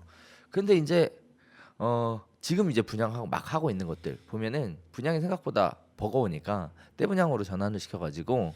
근데 이제 지금 이제 분양하고 막 하고 있는 것들 보면은 분양이 생각보다 버거우니까 떼분양으로 전환을 시켜가지고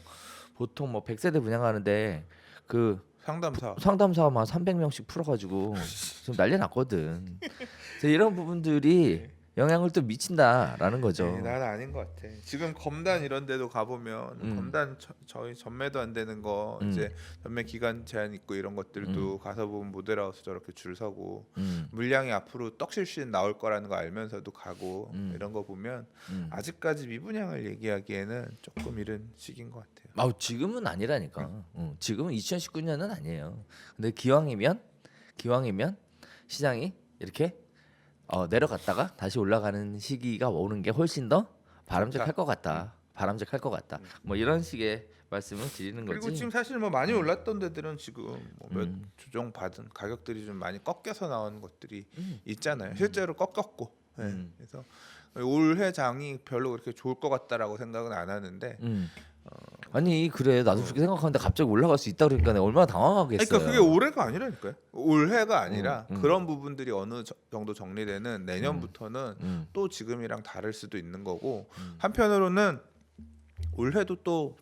보통 뭐 100세대 분양하는데 그 상담사만 300명씩 풀어가지고 지금 난리 났거든. 그래서 이런 부분들이 영향을 또 미친다라는 거죠. 네, 난 아닌 것 같아. 지금 검단 이런 데도 가보면 검단 저희 전매도 안 되는 거 이제 전매 기간 제한 있고 이런 것들도 가서 보면 모델하우스 저렇게 줄 서고 물량이 앞으로 떡실실 나올 거라는 거 알면서도 가고 이런 거 보면 아직까지 미분양을 얘기하기에는 조금 이른 시기인 것 같아요. 지금은 아니라니까. 지금은 2019년은 아니에요. 근데 기왕이면 시장이 이렇게 내려갔다가 다시 올라가는 시기가 오는 게 훨씬 더 바람직할 것 같다. 뭐 이런 식의 말씀을 드리는 거지. 그리고 지금 사실 뭐 많이 올랐던 데들은 지금 몇 조정 받은 가격들이 좀 많이 꺾여서 나오는 것들이 있잖아요. 실제로 꺾였고. 네. 그래서 올해 장이 별로 그렇게 좋을 것 같다라고 생각은 안 하는데. 아니 그래 나도 그렇게 생각하는데 갑자기 올라갈 수 있다 그러니까 내가 얼마나 당황하겠어요. 그러니까 그게 올해가 아니라니까요. 올해가 아니라 그런 부분들이 어느 정도 정리되는 내년부터는 또 지금이랑 다를 수도 있는 거고 한편으로는 올해도 또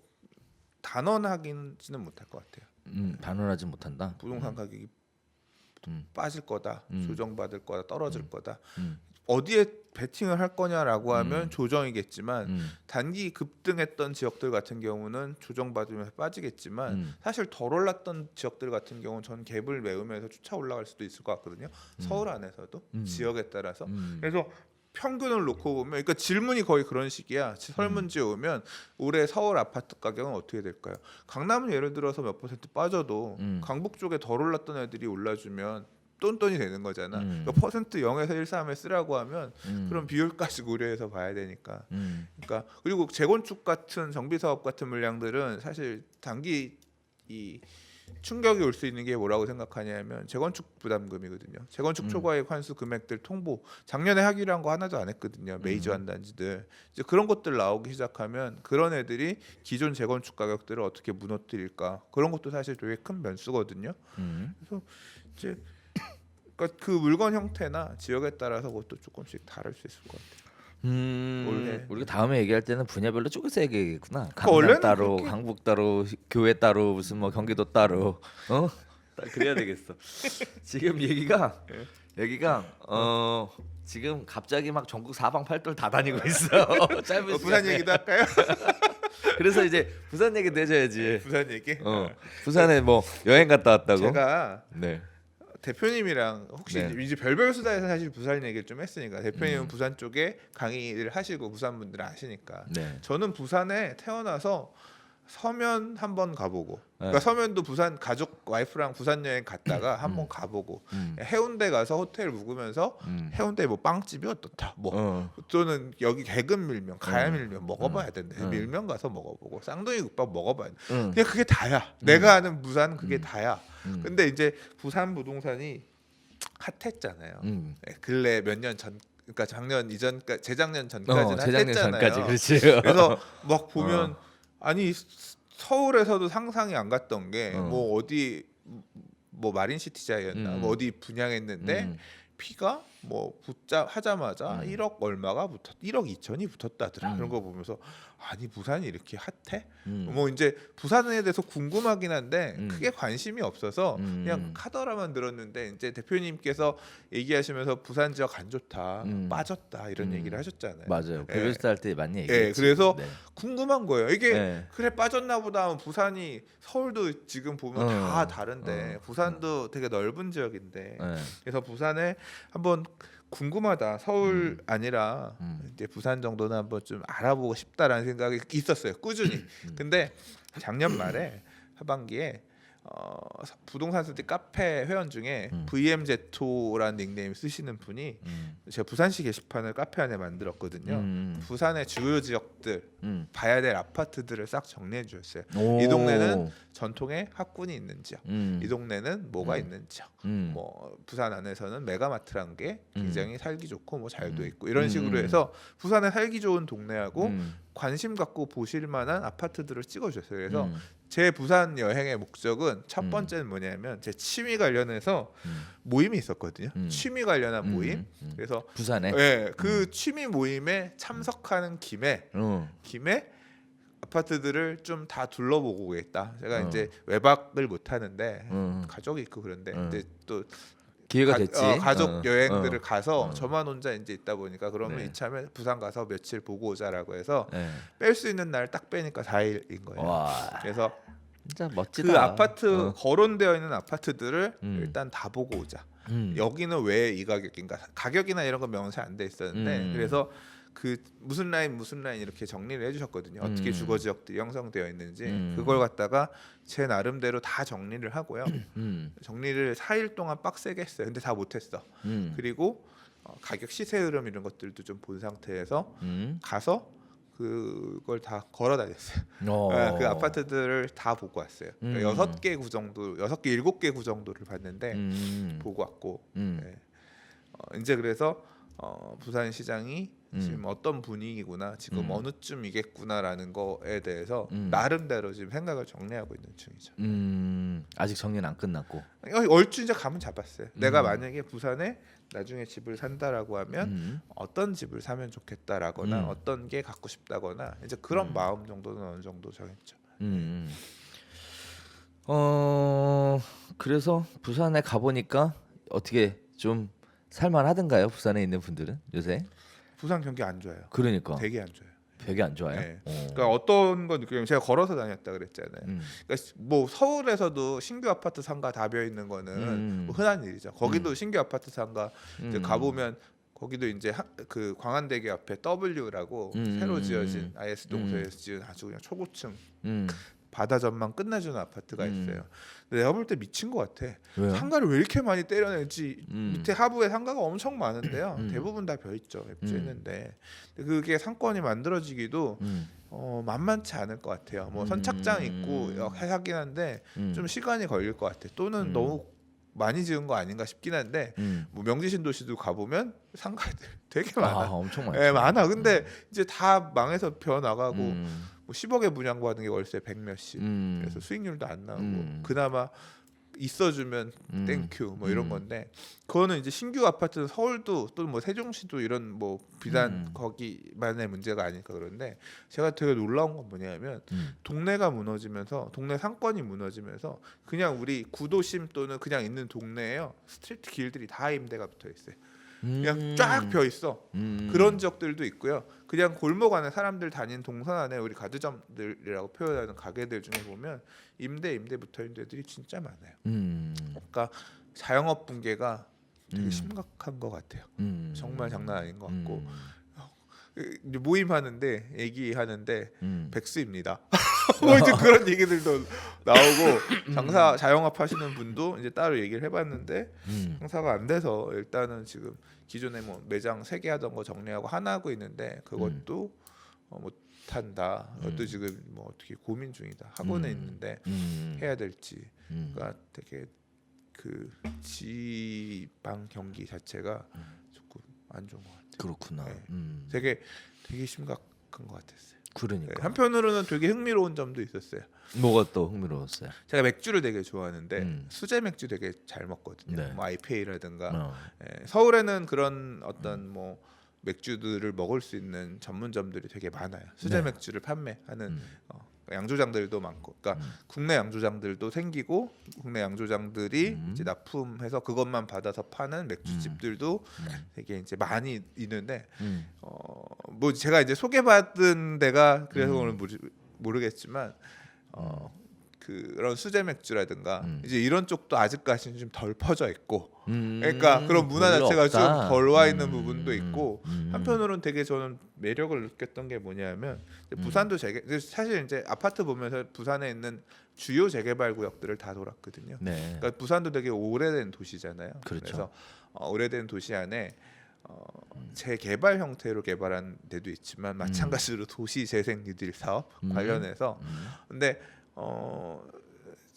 단언하기는 못할 것 같아요. 단언하지 못한다. 부동산 가격이 빠질 거다, 조정받을 거다, 떨어질 거다. 음. 어디에 베팅을 할 거냐라고 하면 조정이겠지만 단기 급등했던 지역들 같은 경우는 조정받으면서 빠지겠지만 사실 덜 올랐던 지역들 같은 경우는 전 갭을 메우면서 쫓아 올라갈 수도 있을 것 같거든요. 서울 안에서도 지역에 따라서. 그래서 평균을 놓고 보면 그러니까 질문이 거의 그런 식이야. 설문지에 오면 올해 서울 아파트 가격은 어떻게 될까요? 강남은 예를 들어서 몇 퍼센트 빠져도 강북 쪽에 덜 올랐던 애들이 올라주면 똔똔이 되는 거잖아. 그러니까 퍼센트 0에서 1, 3에 쓰라고 하면 그런 비율까지 고려해서 봐야 되니까. 그러니까 그리고 재건축 같은 정비 사업 같은 물량들은 사실 단기 이 충격이 올 수 있는 게 뭐라고 생각하냐면 재건축 부담금이거든요. 재건축 초과이익 환수 금액들 통보 작년에 하기로 한 거 하나도 안 했거든요. 메이저한 단지들 이제 그런 것들 나오기 시작하면 그런 애들이 기존 재건축 가격들을 어떻게 무너뜨릴까 그런 것도 사실 되게 큰 변수거든요. 그래서 이제 그러니까 그 물건 형태나 지역에 따라서 그것도 조금씩 다를 수 있을 것 같아요. 올해. 우리가 다음에 얘기할 때는 분야별로 쪼개서 얘기하겠구나. 원래는 강남 따로, 그렇게- 강북 따로, 교회 따로, 무슨 뭐 경기도 따로. 그래야 되겠어. 지금 여기가 지금 갑자기 막 전국 사방팔돌 다 다니고 있어. 짧은 부산 시간에. 얘기도 할까요? 그래서 이제 부산 얘기도 해줘야지. 부산 얘기. 부산에 뭐 여행 갔다 왔다고? 제가 네. 대표님이랑 혹시 네. 이제 별별 수다에서 사실 부산 얘기를 좀 했으니까 대표님은 부산 쪽에 강의를 하시고 부산 분들은 아시니까 네. 저는 부산에 태어나서 서면 한번 가보고 그러니까 네. 서면도 부산 가족 와이프랑 부산 여행 갔다가 한번 가보고 해운대 가서 호텔 묵으면서 해운대 뭐 빵집이 어떻다 뭐 또는 여기 개근밀면 가야밀면 먹어봐야 된대 밀면 가서 먹어보고 쌍둥이 국밥 먹어봐야 돼 그냥 그게 다야 내가 아는 부산 그게 다야 근데 이제 부산 부동산이 핫했잖아요 근래 몇 년 전 그러니까 작년 이전 재작년 전까지는 재작년 핫했잖아요 전까지 그렇지. 그래서 막 보면 아니 서울에서도 상상이 안 갔던 게 뭐 어디 뭐 마린시티자이었나 뭐 어디 분양했는데 피가 뭐 하자마자 1억 얼마가 1억 2천이 붙었다더라 그런 거 보면서 아니 부산이 이렇게 핫해? 뭐 이제 부산에 대해서 궁금하긴 한데 크게 관심이 없어서 그냥 카더라만 들었는데 이제 대표님께서 얘기하시면서 부산 지역 안 좋다 빠졌다 이런 얘기를 하셨잖아요. 맞아요. 예. 별별스타 할 때 많이 얘기했지. 예, 그래서 네. 궁금한 거예요. 이게 네. 그래 빠졌나 보다 하면 부산이 서울도 지금 보면 다 다른데 부산도 되게 넓은 지역인데 네. 그래서 부산에 한번 궁금하다. 서울 아니라 이제 부산 정도는 한번 좀 알아보고 싶다라는 생각이 있었어요. 꾸준히. 근데 작년 말에 하반기에 부동산 스터디 카페 회원 중에 VM제토라는 닉네임 쓰시는 분이 제가 부산시 게시판을 카페 안에 만들었거든요. 부산의 주요 지역들 봐야 될 아파트들을 싹 정리해 주셨어요. 이 동네는 전통의 학군이 있는 지역, 이 동네는 뭐가 있는 지역, 뭐 부산 안에서는 메가마트란 게 굉장히 살기 좋고 뭐 잘 돼 있고 이런 식으로 해서 부산에 살기 좋은 동네하고 관심 갖고 보실 만한 아파트들을 찍어주셨어요. 그래서 제 부산 여행의 목적은 첫 번째는 뭐냐면 제 취미 관련해서 모임이 있었거든요. 취미 관련한 모임. 그래서 부산에. 네, 그 취미 모임에 참석하는 김에 아파트들을 좀 다 둘러보고 오겠다. 제가 이제 외박을 못 하는데 가족이 있고 그런데 근데 또 기회가 됐지. 가족 여행들을 가서 저만 혼자 이제 있다 보니까 그러면 이참에 부산 가서 며칠 보고 오자라고 해서 뺄 수 있는 날 딱 빼니까 4일인 거예요. 와. 그래서 진짜 멋지다. 그 아파트 거론되어 있는 아파트들을 일단 다 보고 오자. 여기는 왜 이 가격인가? 가격이나 이런 건 명시 안 돼 있었는데 그래서 그 무슨 라인 이렇게 정리를 해주셨거든요. 어떻게 주거 지역들이 형성되어 있는지 그걸 갖다가 제 나름대로 다 정리를 하고요. 정리를 4일 동안 빡세게 했어요. 근데 다 못했어. 그리고 가격 시세 흐름 이런 것들도 좀 본 상태에서 가서 그걸 다 걸어 다녔어요. 그 아파트들을 다 보고 왔어요. 6개 구정도 7개 구정도를 봤는데 보고 왔고 네. 이제 그래서 부산 시장이 지금 어떤 분위기구나 지금 어느 쯤이겠구나라는 거에 대해서 나름대로 지금 생각을 정리하고 있는 중이죠. 아직 정리는 안 끝났고. 얼추 이제 감은 잡았어요. 내가 만약에 부산에 나중에 집을 산다라고 하면 어떤 집을 사면 좋겠다라거나 어떤 게 갖고 싶다거나 이제 그런 마음 정도는 어느 정도 정했죠. 그래서 부산에 가보니까 어떻게 좀 살만하던가요? 부산에 있는 분들은 요새? 부산 경기 안 좋아요. 그러니까 되게 안 좋아요. 되게 안 좋아요. 네. 그러니까 어떤 건 느끼면 제가 걸어서 다녔다 그랬잖아요. 그러니까 뭐 서울에서도 신규 아파트 상가 다 비어 있는 거는 뭐 흔한 일이죠. 거기도 신규 아파트 상가 이제 가보면 거기도 이제 그 광안대교 앞에 W라고 새로 지어진 IS 동서에서 지은 아주 그냥 초고층 바다 전망 끝내주는 아파트가 있어요. 근데 내가 볼 때 미친 것 같아. 왜요? 상가를 왜 이렇게 많이 때려내지? 밑에 하부에 상가가 엄청 많은데요. 대부분 다 비어있죠. 입주했는데 그게 상권이 만들어지기도 만만치 않을 것 같아요. 뭐 선착장 있고 하긴 한데 좀 시간이 걸릴 것 같아. 또는 너무 많이 지은 거 아닌가 싶긴 한데 뭐 명지 신도시도 가보면 상가들 되게 많아. 엄청 많죠. 예, 많아. 근데 이제 다 망해서 비어 나가고 뭐 10억에 분양받은 게 월세 100 몇씩. 그래서 수익률도 안 나오고 그나마 있어주면 땡큐 뭐 이런 건데 그거는 이제 신규 아파트는 서울도 또는 뭐 세종시도 이런 뭐 비단 거기만의 문제가 아닐까 그런데 제가 되게 놀라운 건 뭐냐면 동네가 무너지면서 동네 상권이 무너지면서 그냥 우리 구도심 또는 그냥 있는 동네에요 스트리트 길들이 다 임대가 붙어 있어요. 그냥 쫙 벼 있어. 그런 지역들도 있고요. 그냥 골목 안에 사람들 다니는 동선 안에 우리 가드점들이라고 표현하는 가게들 중에 보면 임대 붙어 있는 데들이 진짜 많아요. 그러니까 자영업 붕괴가 되게 심각한 것 같아요. 정말 장난 아닌 것 같고 이제 모임하는데 얘기하는데 백수입니다. 뭐 이제 그런 얘기들도 나오고 장사 자영업 하시는 분도 이제 따로 얘기를 해봤는데 장사가 안 돼서 일단은 지금 기존에 뭐 매장 3개 하던 거 정리하고 하나 하고 있는데 그것도 못 한다. 그것도 지금 뭐 어떻게 고민 중이다. 학원에 있는데 해야 될지. 그러니까 되게 그 지방 경기 자체가 조금 안 좋은 것 같아요. 그렇구나. 네. 되게 심각한 것 같았어요. 그러니까 네. 한편으로는 되게 흥미로운 점도 있었어요. 뭐가 또 흥미로웠어요? 제가 맥주를 되게 좋아하는데 수제 맥주 되게 잘 먹거든요. 네. 뭐 IPA라든가 서울에는 그런 어떤 뭐 맥주들을 먹을 수 있는 전문점들이 되게 많아요. 수제 네. 맥주를 판매하는 양조장들도 많고, 그러니까 국내 양조장들도 생기고 국내 양조장들이 이제 납품해서 그것만 받아서 파는 맥주집들도 되게 이제 많이 있는데, 뭐 제가 이제 소개받은 데가 그래서 오늘 모르겠지만, 그런 수제 맥주라든가 이제 이런 쪽도 아직까지는 좀 덜 퍼져 있고, 그러니까 그런 문화 별로 자체가 없다. 좀 덜 와 있는 부분도 있고, 한편으로는 되게 저는 매력을 느꼈던 게 뭐냐면 부산도 사실 이제 아파트 보면서 부산에 있는 주요 재개발 구역들을 다 돌았거든요. 네. 그러니까 부산도 되게 오래된 도시잖아요. 그렇죠. 그래서 오래된 도시 안에 재개발 형태로 개발한 데도 있지만 마찬가지로 도시 재생 뉴딜 사업 관련해서 근데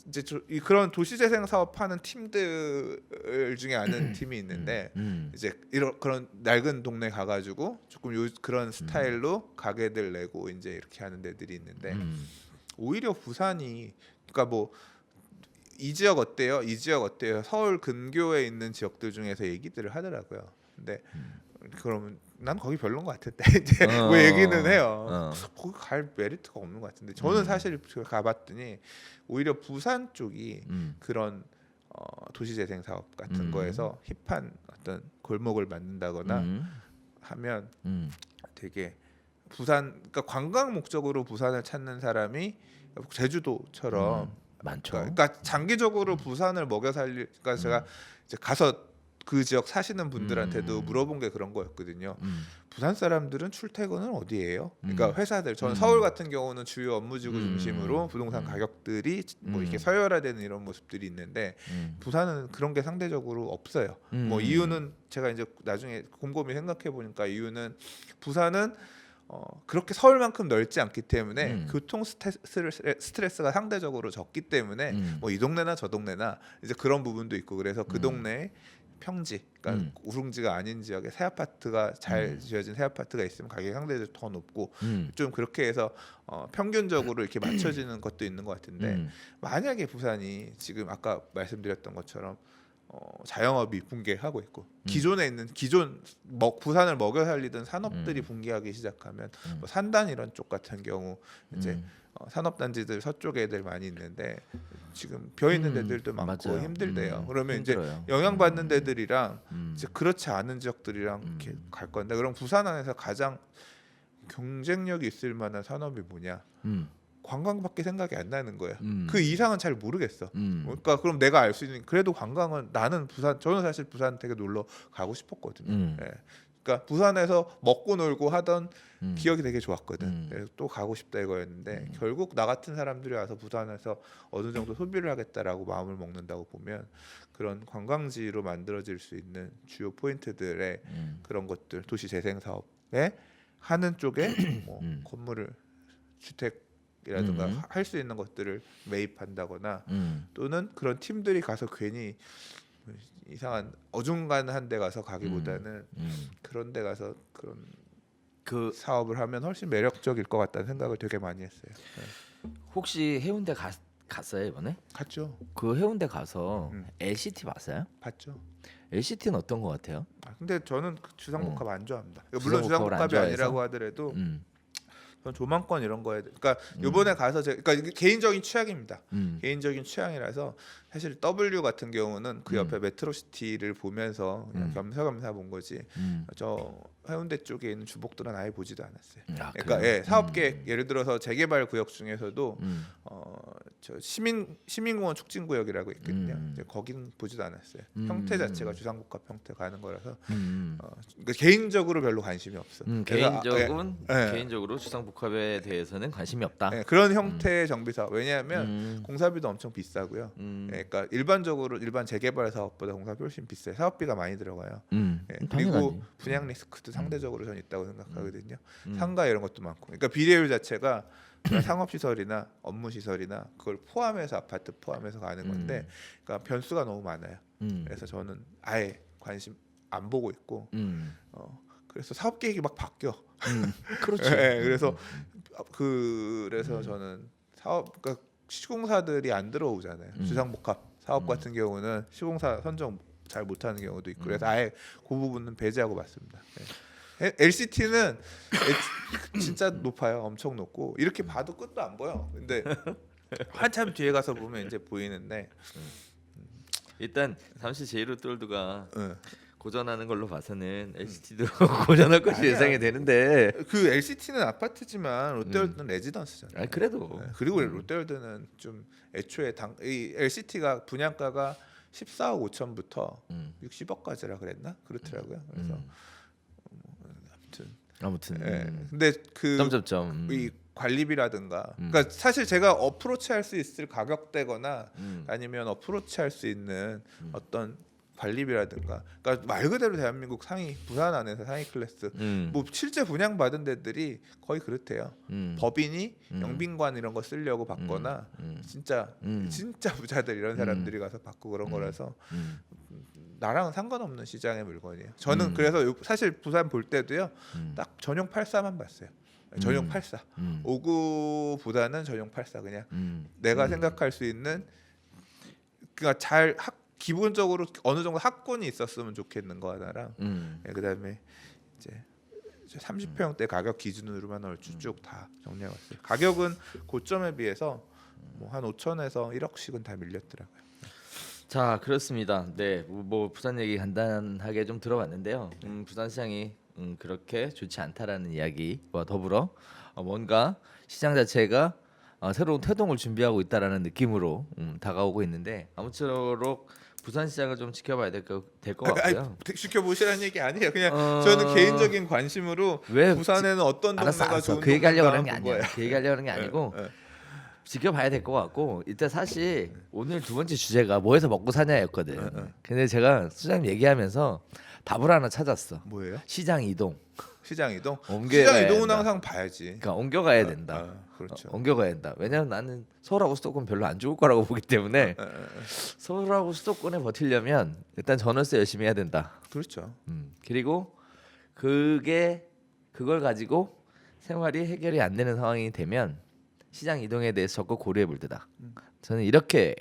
이제 그런 도시재생 사업하는 팀들 중에 아는 팀이 있는데 이제 그런 낡은 동네 가가지고 조금 그런 스타일로 가게들 내고 이제 이렇게 하는 데들이 있는데 오히려 부산이 그러니까 뭐 이 지역 어때요? 이 지역 어때요? 서울 근교에 있는 지역들 중에서 얘기들을 하더라고요. 근데 그러면 난 거기 별론 것 같은데 이제 뭐 얘기는 해요. 거기 갈 메리트가 없는 것 같은데 저는 사실 가봤더니 오히려 부산 쪽이 그런 도시재생 사업 같은 거에서 힙한 어떤 골목을 만든다거나 하면 되게 부산 그러니까 관광 목적으로 부산을 찾는 사람이 제주도처럼 많죠. 그러니까 장기적으로 부산을 먹여 살릴 그러니까 제가 이제 가서 그 지역 사시는 분들한테도 물어본 게 그런 거였거든요. 부산 사람들은 출퇴근은 어디예요? 그러니까 회사들 저는 서울 같은 경우는 주요 업무지구 중심으로 부동산 가격들이 뭐 이렇게 서열화되는 이런 모습들이 있는데 부산은 그런 게 상대적으로 없어요. 뭐 이유는 제가 이제 나중에 곰곰이 생각해 보니까 이유는 부산은 그렇게 서울만큼 넓지 않기 때문에 교통 스트레스가 상대적으로 적기 때문에 뭐 이 동네나 저 동네나 이제 그런 부분도 있고 그래서 그 동네에 평지, 그러니까 우룽지가 아닌 지역에 새 아파트가 잘 지어진 새 아파트가 있으면 가격이 상대적으로 더 높고 좀 그렇게 해서 평균적으로 이렇게 맞춰지는 것도 있는 것 같은데 만약에 부산이 지금 아까 말씀드렸던 것처럼 자영업이 붕괴하고 있고 기존에 있는 부산을 먹여 살리던 산업들이 붕괴하기 시작하면 뭐 산단 이런 쪽 같은 경우 이제 산업단지들 서쪽에 애들 많이 있는데 지금 비어 있는 데들도 많고 맞아요. 힘들대요. 그러면 힘들어요. 이제 영향받는 데들이랑 이제 그렇지 않은 지역들이랑 이렇게 갈 건데 그럼 부산 안에서 가장 경쟁력이 있을 만한 산업이 뭐냐? 관광밖에 생각이 안 나는 거야. 그 이상은 잘 모르겠어. 그러니까 그럼 내가 알 수 있는 그래도 관광은 나는 저는 사실 부산 되게 놀러 가고 싶었거든요. 예. 그러니까 부산에서 먹고 놀고 하던 기억이 되게 좋았거든. 그래서 또 가고 싶다 이거였는데 결국 나 같은 사람들이 와서 부산에서 어느 정도 소비를 하겠다라고 마음을 먹는다고 보면 그런 관광지로 만들어질 수 있는 주요 포인트들의 그런 것들 도시 재생 사업에 하는 쪽에 뭐 건물을 주택이라든가 할 수 있는 것들을 매입한다거나 또는 그런 팀들이 가서 괜히 이상한 어중간한 데 가서 가기보다는 그런 데 가서 그런 그 사업을 하면 훨씬 매력적일 것 같다는 생각을 되게 많이 했어요. 네. 혹시 해운대 갔어요 이번에? 갔죠. 그 해운대 가서 음. LCT 봤어요? 봤죠. LCT는 어떤 것 같아요? 근데 저는 그 주상복합 안 좋아합니다. 그러니까 물론 주상복합을 안 주상복합이 좋아해서? 아니라고 하더라도 음. 전 조망권 이런 거에 그러니까 요번에 가서 그러니까 이게 개인적인 취향입니다. 음. 개인적인 취향이라서 사실 W 같은 경우는 그 옆에 메트로시티를 보면서 그냥 겸사겸사 본 거지. 저 해운대 쪽에 있는 주복들은 아예 보지도 않았어요. 그러니까 그래요? 예, 사업 계획 예를 들어서 재개발 구역 중에서도 음. 저 시민공원 촉진구역이라고 있거든요. 이제 거기는 보지도 않았어요. 형태 자체가 주상복합 형태 가는 거라서 그러니까 개인적으로 별로 관심이 없어. 그래서 개인적으로 주상복합에 대해서는 관심이 없다. 그런 형태의 정비 사업. 왜냐하면 공사비도 엄청 비싸고요. 그러니까 일반적으로 일반 재개발 사업보다 공사비 훨씬 비싸요. 사업비가 많이 들어가요. 그리고 당연하지. 분양 리스크도 상대적으로 전 있다고 생각하거든요. 상가 이런 것도 많고. 그러니까 비례율 자체가 상업 시설이나 업무 시설이나 그걸 포함해서 아파트 포함해서 가는 건데, 그러니까 변수가 너무 많아요. 그래서 저는 아예 관심 안 보고 있고, 그래서 사업 계획이 막 바뀌어. 그렇지. 그래서 저는 사업 그러니까 시공사들이 안 들어오잖아요. 주상복합 사업 같은 경우는 시공사 선정 잘 못하는 경우도 있고, 그래서 아예 그 부분은 배제하고 봤습니다. LCT는 진짜 높아요. 엄청 높고 이렇게 봐도 끝도 안 보여. 근데 한참 뒤에 가서 보면 이제 보이는데 일단 잠시 제1호돌드가 고전하는 걸로 봐서는 LCT도 고전할 것이 예상이 되는데 그 LCT는 아파트지만 롯데월드는 레지던스잖아요. 그래도 그리고 롯데월드는 좀 애초에 이 LCT가 분양가가 14억 5천부터 60억까지라 그랬나 그렇더라고요. 그래서 아무튼 근데 그 점점점 이 관리비라든가 그러니까 사실 제가 어프로치 할 수 있을 가격대거나 아니면 어프로치 할 수 있는 어떤 관리비라든가 그러니까 말 그대로 대한민국 상위 부산 안에서 상위 클래스 뭐 실제 분양 받은 데들이 거의 그렇대요. 법인이 영빈관 이런 거 쓰려고 받거나 진짜 부자들 이런 사람들이 가서 받고 그런 거라서 나랑은 상관없는 시장의 물건이에요. 저는 그래서 사실 부산 볼 때도요. 딱 전용 84만 봤어요. 전용 84. 59보다는 전용 84 그냥 내가 생각할 수 있는 그러니까 기본적으로 어느 정도 학군이 있었으면 좋겠는 거 하나랑 그다음에 이제 30평대 가격 기준으로만 얼추 쭉 다 정리해봤어요. 가격은 고점에 비해서 뭐 한 5천에서 1억씩은 다 밀렸더라고요. 자 그렇습니다. 네, 뭐 부산 얘기 간단하게 좀 들어봤는데요. 부산시장이 그렇게 좋지 않다라는 이야기와 더불어 뭔가 시장 자체가 새로운 태동을 준비하고 있다라는 느낌으로 다가오고 있는데 아무쪼록 부산시장을 좀 지켜봐야 될 것 같고요. 지켜보시라는 얘기 아니에요. 그냥 저는 개인적인 관심으로 부산에는 어떤 동네가 좋은 그 얘기하려고 하는 게 동네인가 아니야. 그 얘기하려고 하는 게 아니고 지켜봐야 될 것 같고 일단 사실 오늘 두 번째 주제가 뭐해서 먹고 사냐였거든. 근데 제가 수장님 얘기하면서 답을 하나 찾았어. 뭐예요? 시장 이동. 시장 이동? 옮겨가야 시장 이동은 된다. 항상 봐야지. 그러니까 옮겨가야 된다. 그렇죠. 옮겨가야 된다. 왜냐면 나는 서울하고 수도권 별로 안 좋을 거라고 보기 때문에 서울하고 수도권에 버티려면 일단 전월세 열심히 해야 된다. 그렇죠. 그리고 그걸 가지고 생활이 해결이 안 되는 상황이 되면 시장 이동에 대해서 적극 고려해 볼 때다. 저는 이렇게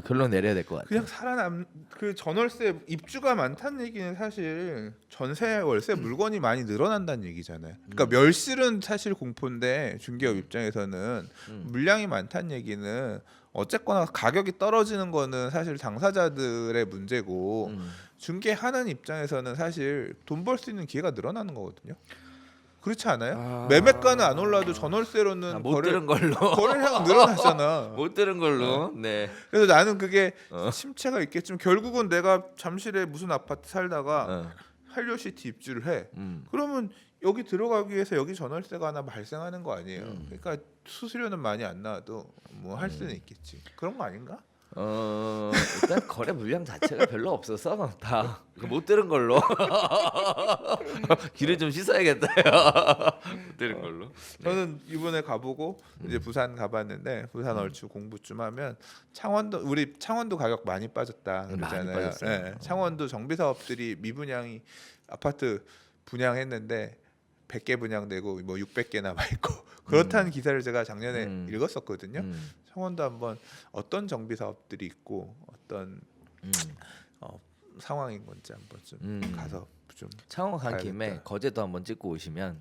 결론 내려야 될 것 같아요. 그냥 그 전월세 입주가 많다는 얘기는 사실 전세 월세 물건이 많이 늘어난다는 얘기잖아요. 그러니까 멸실은 사실 공포인데 중개업 입장에서는 물량이 많다는 얘기는 어쨌거나 가격이 떨어지는 거는 사실 당사자들의 문제고 중개하는 입장에서는 사실 돈 벌 수 있는 기회가 늘어나는 거거든요. 그렇지 않아요? 매매가는 안 올라도 전월세로는 못 들은 걸로 거래량 늘어나잖아. 못 들은 걸로. 네. 그래서 나는 그게 침체가 있겠지만 결국은 내가 잠실에 무슨 아파트 살다가 한려시티 입주를 해. 그러면 여기 들어가기 위해서 여기 전월세가 하나 발생하는 거 아니에요. 그러니까 수수료는 많이 안 나와도 뭐 할 수는 있겠지. 그런 거 아닌가? 일단 거래 물량 자체가 별로 없어서 다 못 들은 걸로 귀를 좀 씻어야겠다. 못 들은 걸로. 저는 이번에 가보고 이제 부산 가봤는데 부산 얼추 공부 좀 하면 우리 창원도 가격 많이 빠졌다 그러잖아요. 네, 창원도 정비 사업들이 미분양이 아파트 분양했는데 100개 분양되고 뭐 600개 남아 있고 그렇다는 기사를 제가 작년에 읽었었거든요. 창원도 한번 어떤 정비 사업들이 있고 어떤 상황인 건지 한번 좀 가서 좀 창원 간 가야겠다. 김에 거제도 한번 찍고 오시면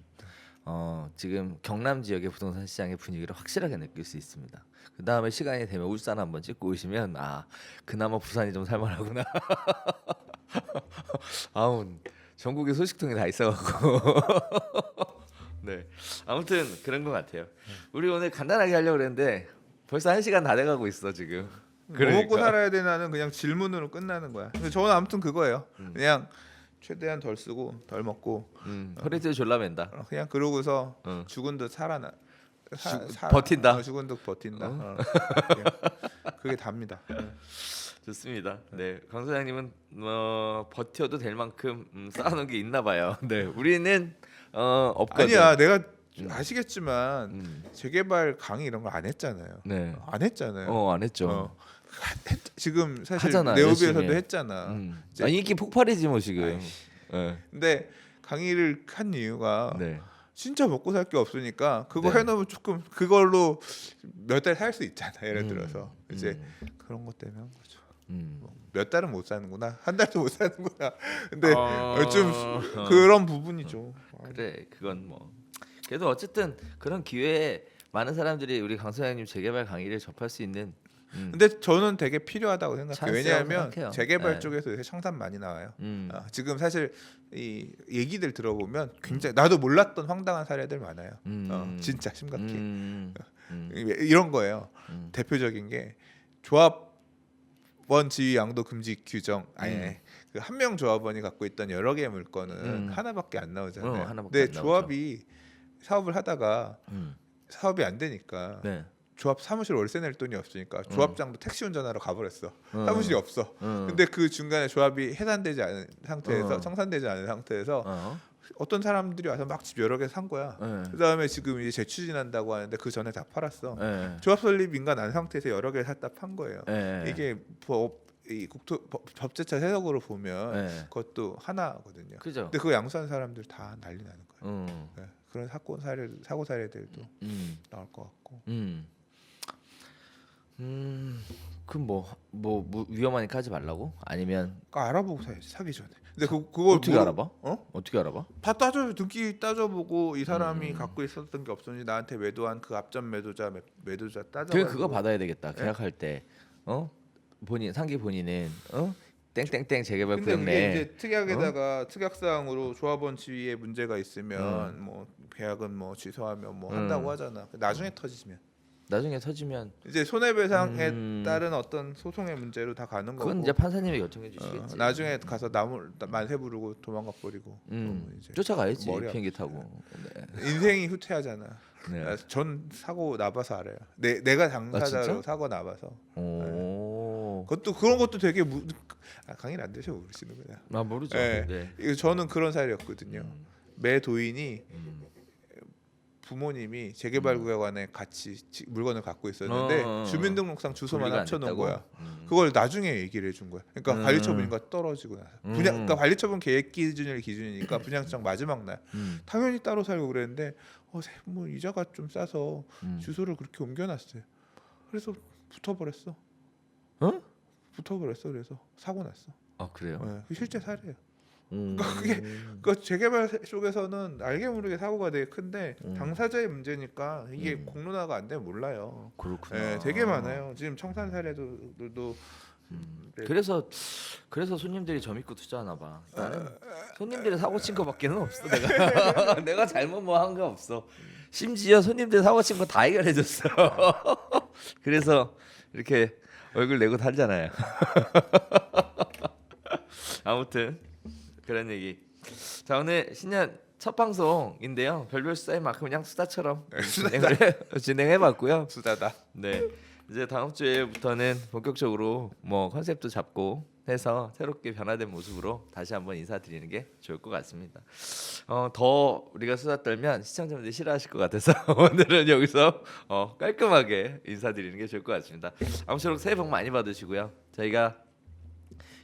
지금 경남 지역의 부동산 시장의 분위기를 확실하게 느낄 수 있습니다. 그 다음에 시간이 되면 울산 한번 찍고 오시면 그나마 부산이 좀 살만하구나. 아우 전국에 소식통이 다 있어갖고 네 아무튼 그런 것 같아요. 우리 오늘 간단하게 하려고 그랬는데 벌써 1시간 다 돼가고 있어 지금. 뭐 먹고 살아야 되나는 그냥 질문으로 끝나는 거야. 근데 저는 아무튼 그거예요. 그냥 최대한 덜 쓰고 덜 먹고 허리띠 졸라맨다. 그냥 그러고서 죽은 듯 살아나 버틴다. 죽은 듯 버틴다. 그게 답니다. 좋습니다. 네, 강 소장님은 버텨도 될 만큼 쌓아놓은 게 있나 봐요. 네, 우리는 없거든. 아니야, 내가 아시겠지만 재개발 강의 이런 거 안 했잖아요. 네, 안 했잖아요. 안 했죠. 지금 사실 하잖아, 네오비에서도 열심히. 했잖아. 이제 인기 폭발이지 뭐 지금. 네. 근데 강의를 한 이유가 네. 진짜 먹고 살 게 없으니까 그거 네. 해놓으면 조금 그걸로 몇 달 살 수 있잖아. 예를 들어서 이제 그런 것 때문에 한 거죠. 몇 달은 못 사는구나, 한 달도 못 사는구나. 근데 좀 그런 부분이죠. 그래, 그건 뭐 그래도 어쨌든 그런 기회에 많은 사람들이 우리 강 소장님 재개발 강의를 접할 수 있는. 근데 저는 되게 필요하다고 생각해요. 찬스라고 왜냐하면 생각해요. 재개발 네. 쪽에서 요새 청산 많이 나와요. 음. 지금 사실 이 얘기들 들어보면 굉장히 나도 몰랐던 황당한 사례들 많아요. 진짜 심각해. 이런 거예요. 대표적인 게 조합원 지위 양도 금지 규정. 아예 그 한 명 조합원이 갖고 있던 여러 개의 물건은 하나밖에 안 나오잖아요. 하나밖에 근데 안 나오죠. 조합이 사업을 하다가 사업이 안 되니까 네. 조합 사무실 월세 낼 돈이 없으니까 조합장도 택시 운전하러 가버렸어. 사무실이 없어. 근데 그 중간에 조합이 해산되지 않은 상태에서 청산되지 않은 상태에서 어떤 사람들이 와서 막 집 여러 개 산 거야. 그다음에 지금 이제 재추진한다고 하는데 그 전에 다 팔았어. 조합 설립 인가 난 상태에서 여러 개 샀다 판 거예요. 이게 이 법제처 해석으로 보면 그것도 하나거든요. 그죠. 근데 그거 양수한 사람들 다 난리 나는 거예요. 네. 그런 사고 사례들도 나올 것 같고. 그럼 뭐 위험하니까 하지 말라고? 아니면 그러니까 알아보고 사야지, 사기 전에. 근데 그걸 어떻게 알아봐? 어? 어떻게 알아봐? 다 등기 따져보고 이 사람이 갖고 있었던 게 없었는지 나한테 매도한 그 앞전 매도자 따져. 그거 받아야 되겠다. 계약할 때 본인 상기 본인은 땡땡땡 재개발 근데 구역 그게 내 이제 특약에다가 특약사항으로 조합원 지위에 문제가 있으면 뭐 계약은 뭐 취소하면 뭐 한다고 하잖아. 나중에 터지면 나중에 터지면 이제 손해배상에 따른 어떤 소송의 문제로 다 가는 거고. 그건 이제 판사님이 결정해 주시겠지. 나중에 가서 만세 부르고 도망가 버리고. 이제 쫓아가야지 머리 비행기 타고. 네. 인생이 후퇴하잖아. 네. 전 사고 나봐서 알아요. 내가 당사자로 진짜? 사고 나봐서. 오. 그것도 그런 것도 되게 강의를 안 되셔 모르시는구나. 모르죠. 네. 네. 이거 저는 그런 사례였거든요. 매 도인이 부모님이 재개발 구역 안에 같이 물건을 갖고 있었는데 주민등록상 주소만 분리가 안 합쳐놓은 됐다고? 거야. 그걸 나중에 얘기를 해준 거야. 그러니까 관리처분인가 떨어지고 나서 그러니까 관리처분 계획 기준이니까 분양장 마지막 날 당연히 따로 살고 그랬는데 뭐 이자가 좀 싸서 주소를 그렇게 옮겨놨어요. 그래서 붙어버렸어. 붙어버렸어. 그래서 사고 났어. 아 그래요? 네, 실제 사례예요. 그게 그 재개발 쪽에서는 알게 모르게 사고가 되게 큰데 당사자의 문제니까 이게 공론화가 안 되면 몰라요. 그렇구나. 네, 되게 많아요. 지금 청산 사례들도 그래서 손님들이 저 믿고 투자하나 봐. 나는 손님들이 사고 친 거밖에는 없어. 내가 내가 잘못 뭐 한 거 없어. 심지어 손님들 사고 친 거 다 해결해 줬어. 그래서 이렇게 얼굴 내고 살잖아요. 아무튼 그런 얘기. 자 오늘 신년 첫 방송인데요. 별별 수다인 만큼 그냥 수다처럼 진행해봤고요. 수다다. 네. 이제 다음 주에부터는 본격적으로 뭐 컨셉도 잡고 해서 새롭게 변화된 모습으로 다시 한번 인사드리는 게 좋을 것 같습니다. 더 우리가 수다 떨면 시청자분들이 싫어하실 것 같아서 오늘은 여기서 깔끔하게 인사드리는 게 좋을 것 같습니다. 아무쪼록 새해 복 많이 받으시고요. 저희가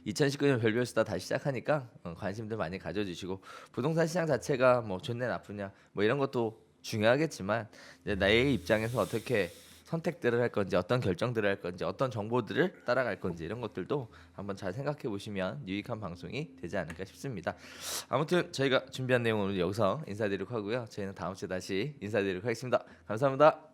2019년 별별 수다 다시 시작하니까 관심들 많이 가져주시고 부동산 시장 자체가 뭐 좋냐 나쁘냐 뭐 이런 것도 중요하겠지만 이제 나의 입장에서 어떻게 선택들을 할 건지 어떤 결정들을 할 건지 어떤 정보들을 따라갈 건지 이런 것들도 한번 잘 생각해 보시면 유익한 방송이 되지 않을까 싶습니다. 아무튼 저희가 준비한 내용은 오늘 여기서 인사드리도록 하고요. 저희는 다음 주에 다시 인사드리도록 하겠습니다. 감사합니다.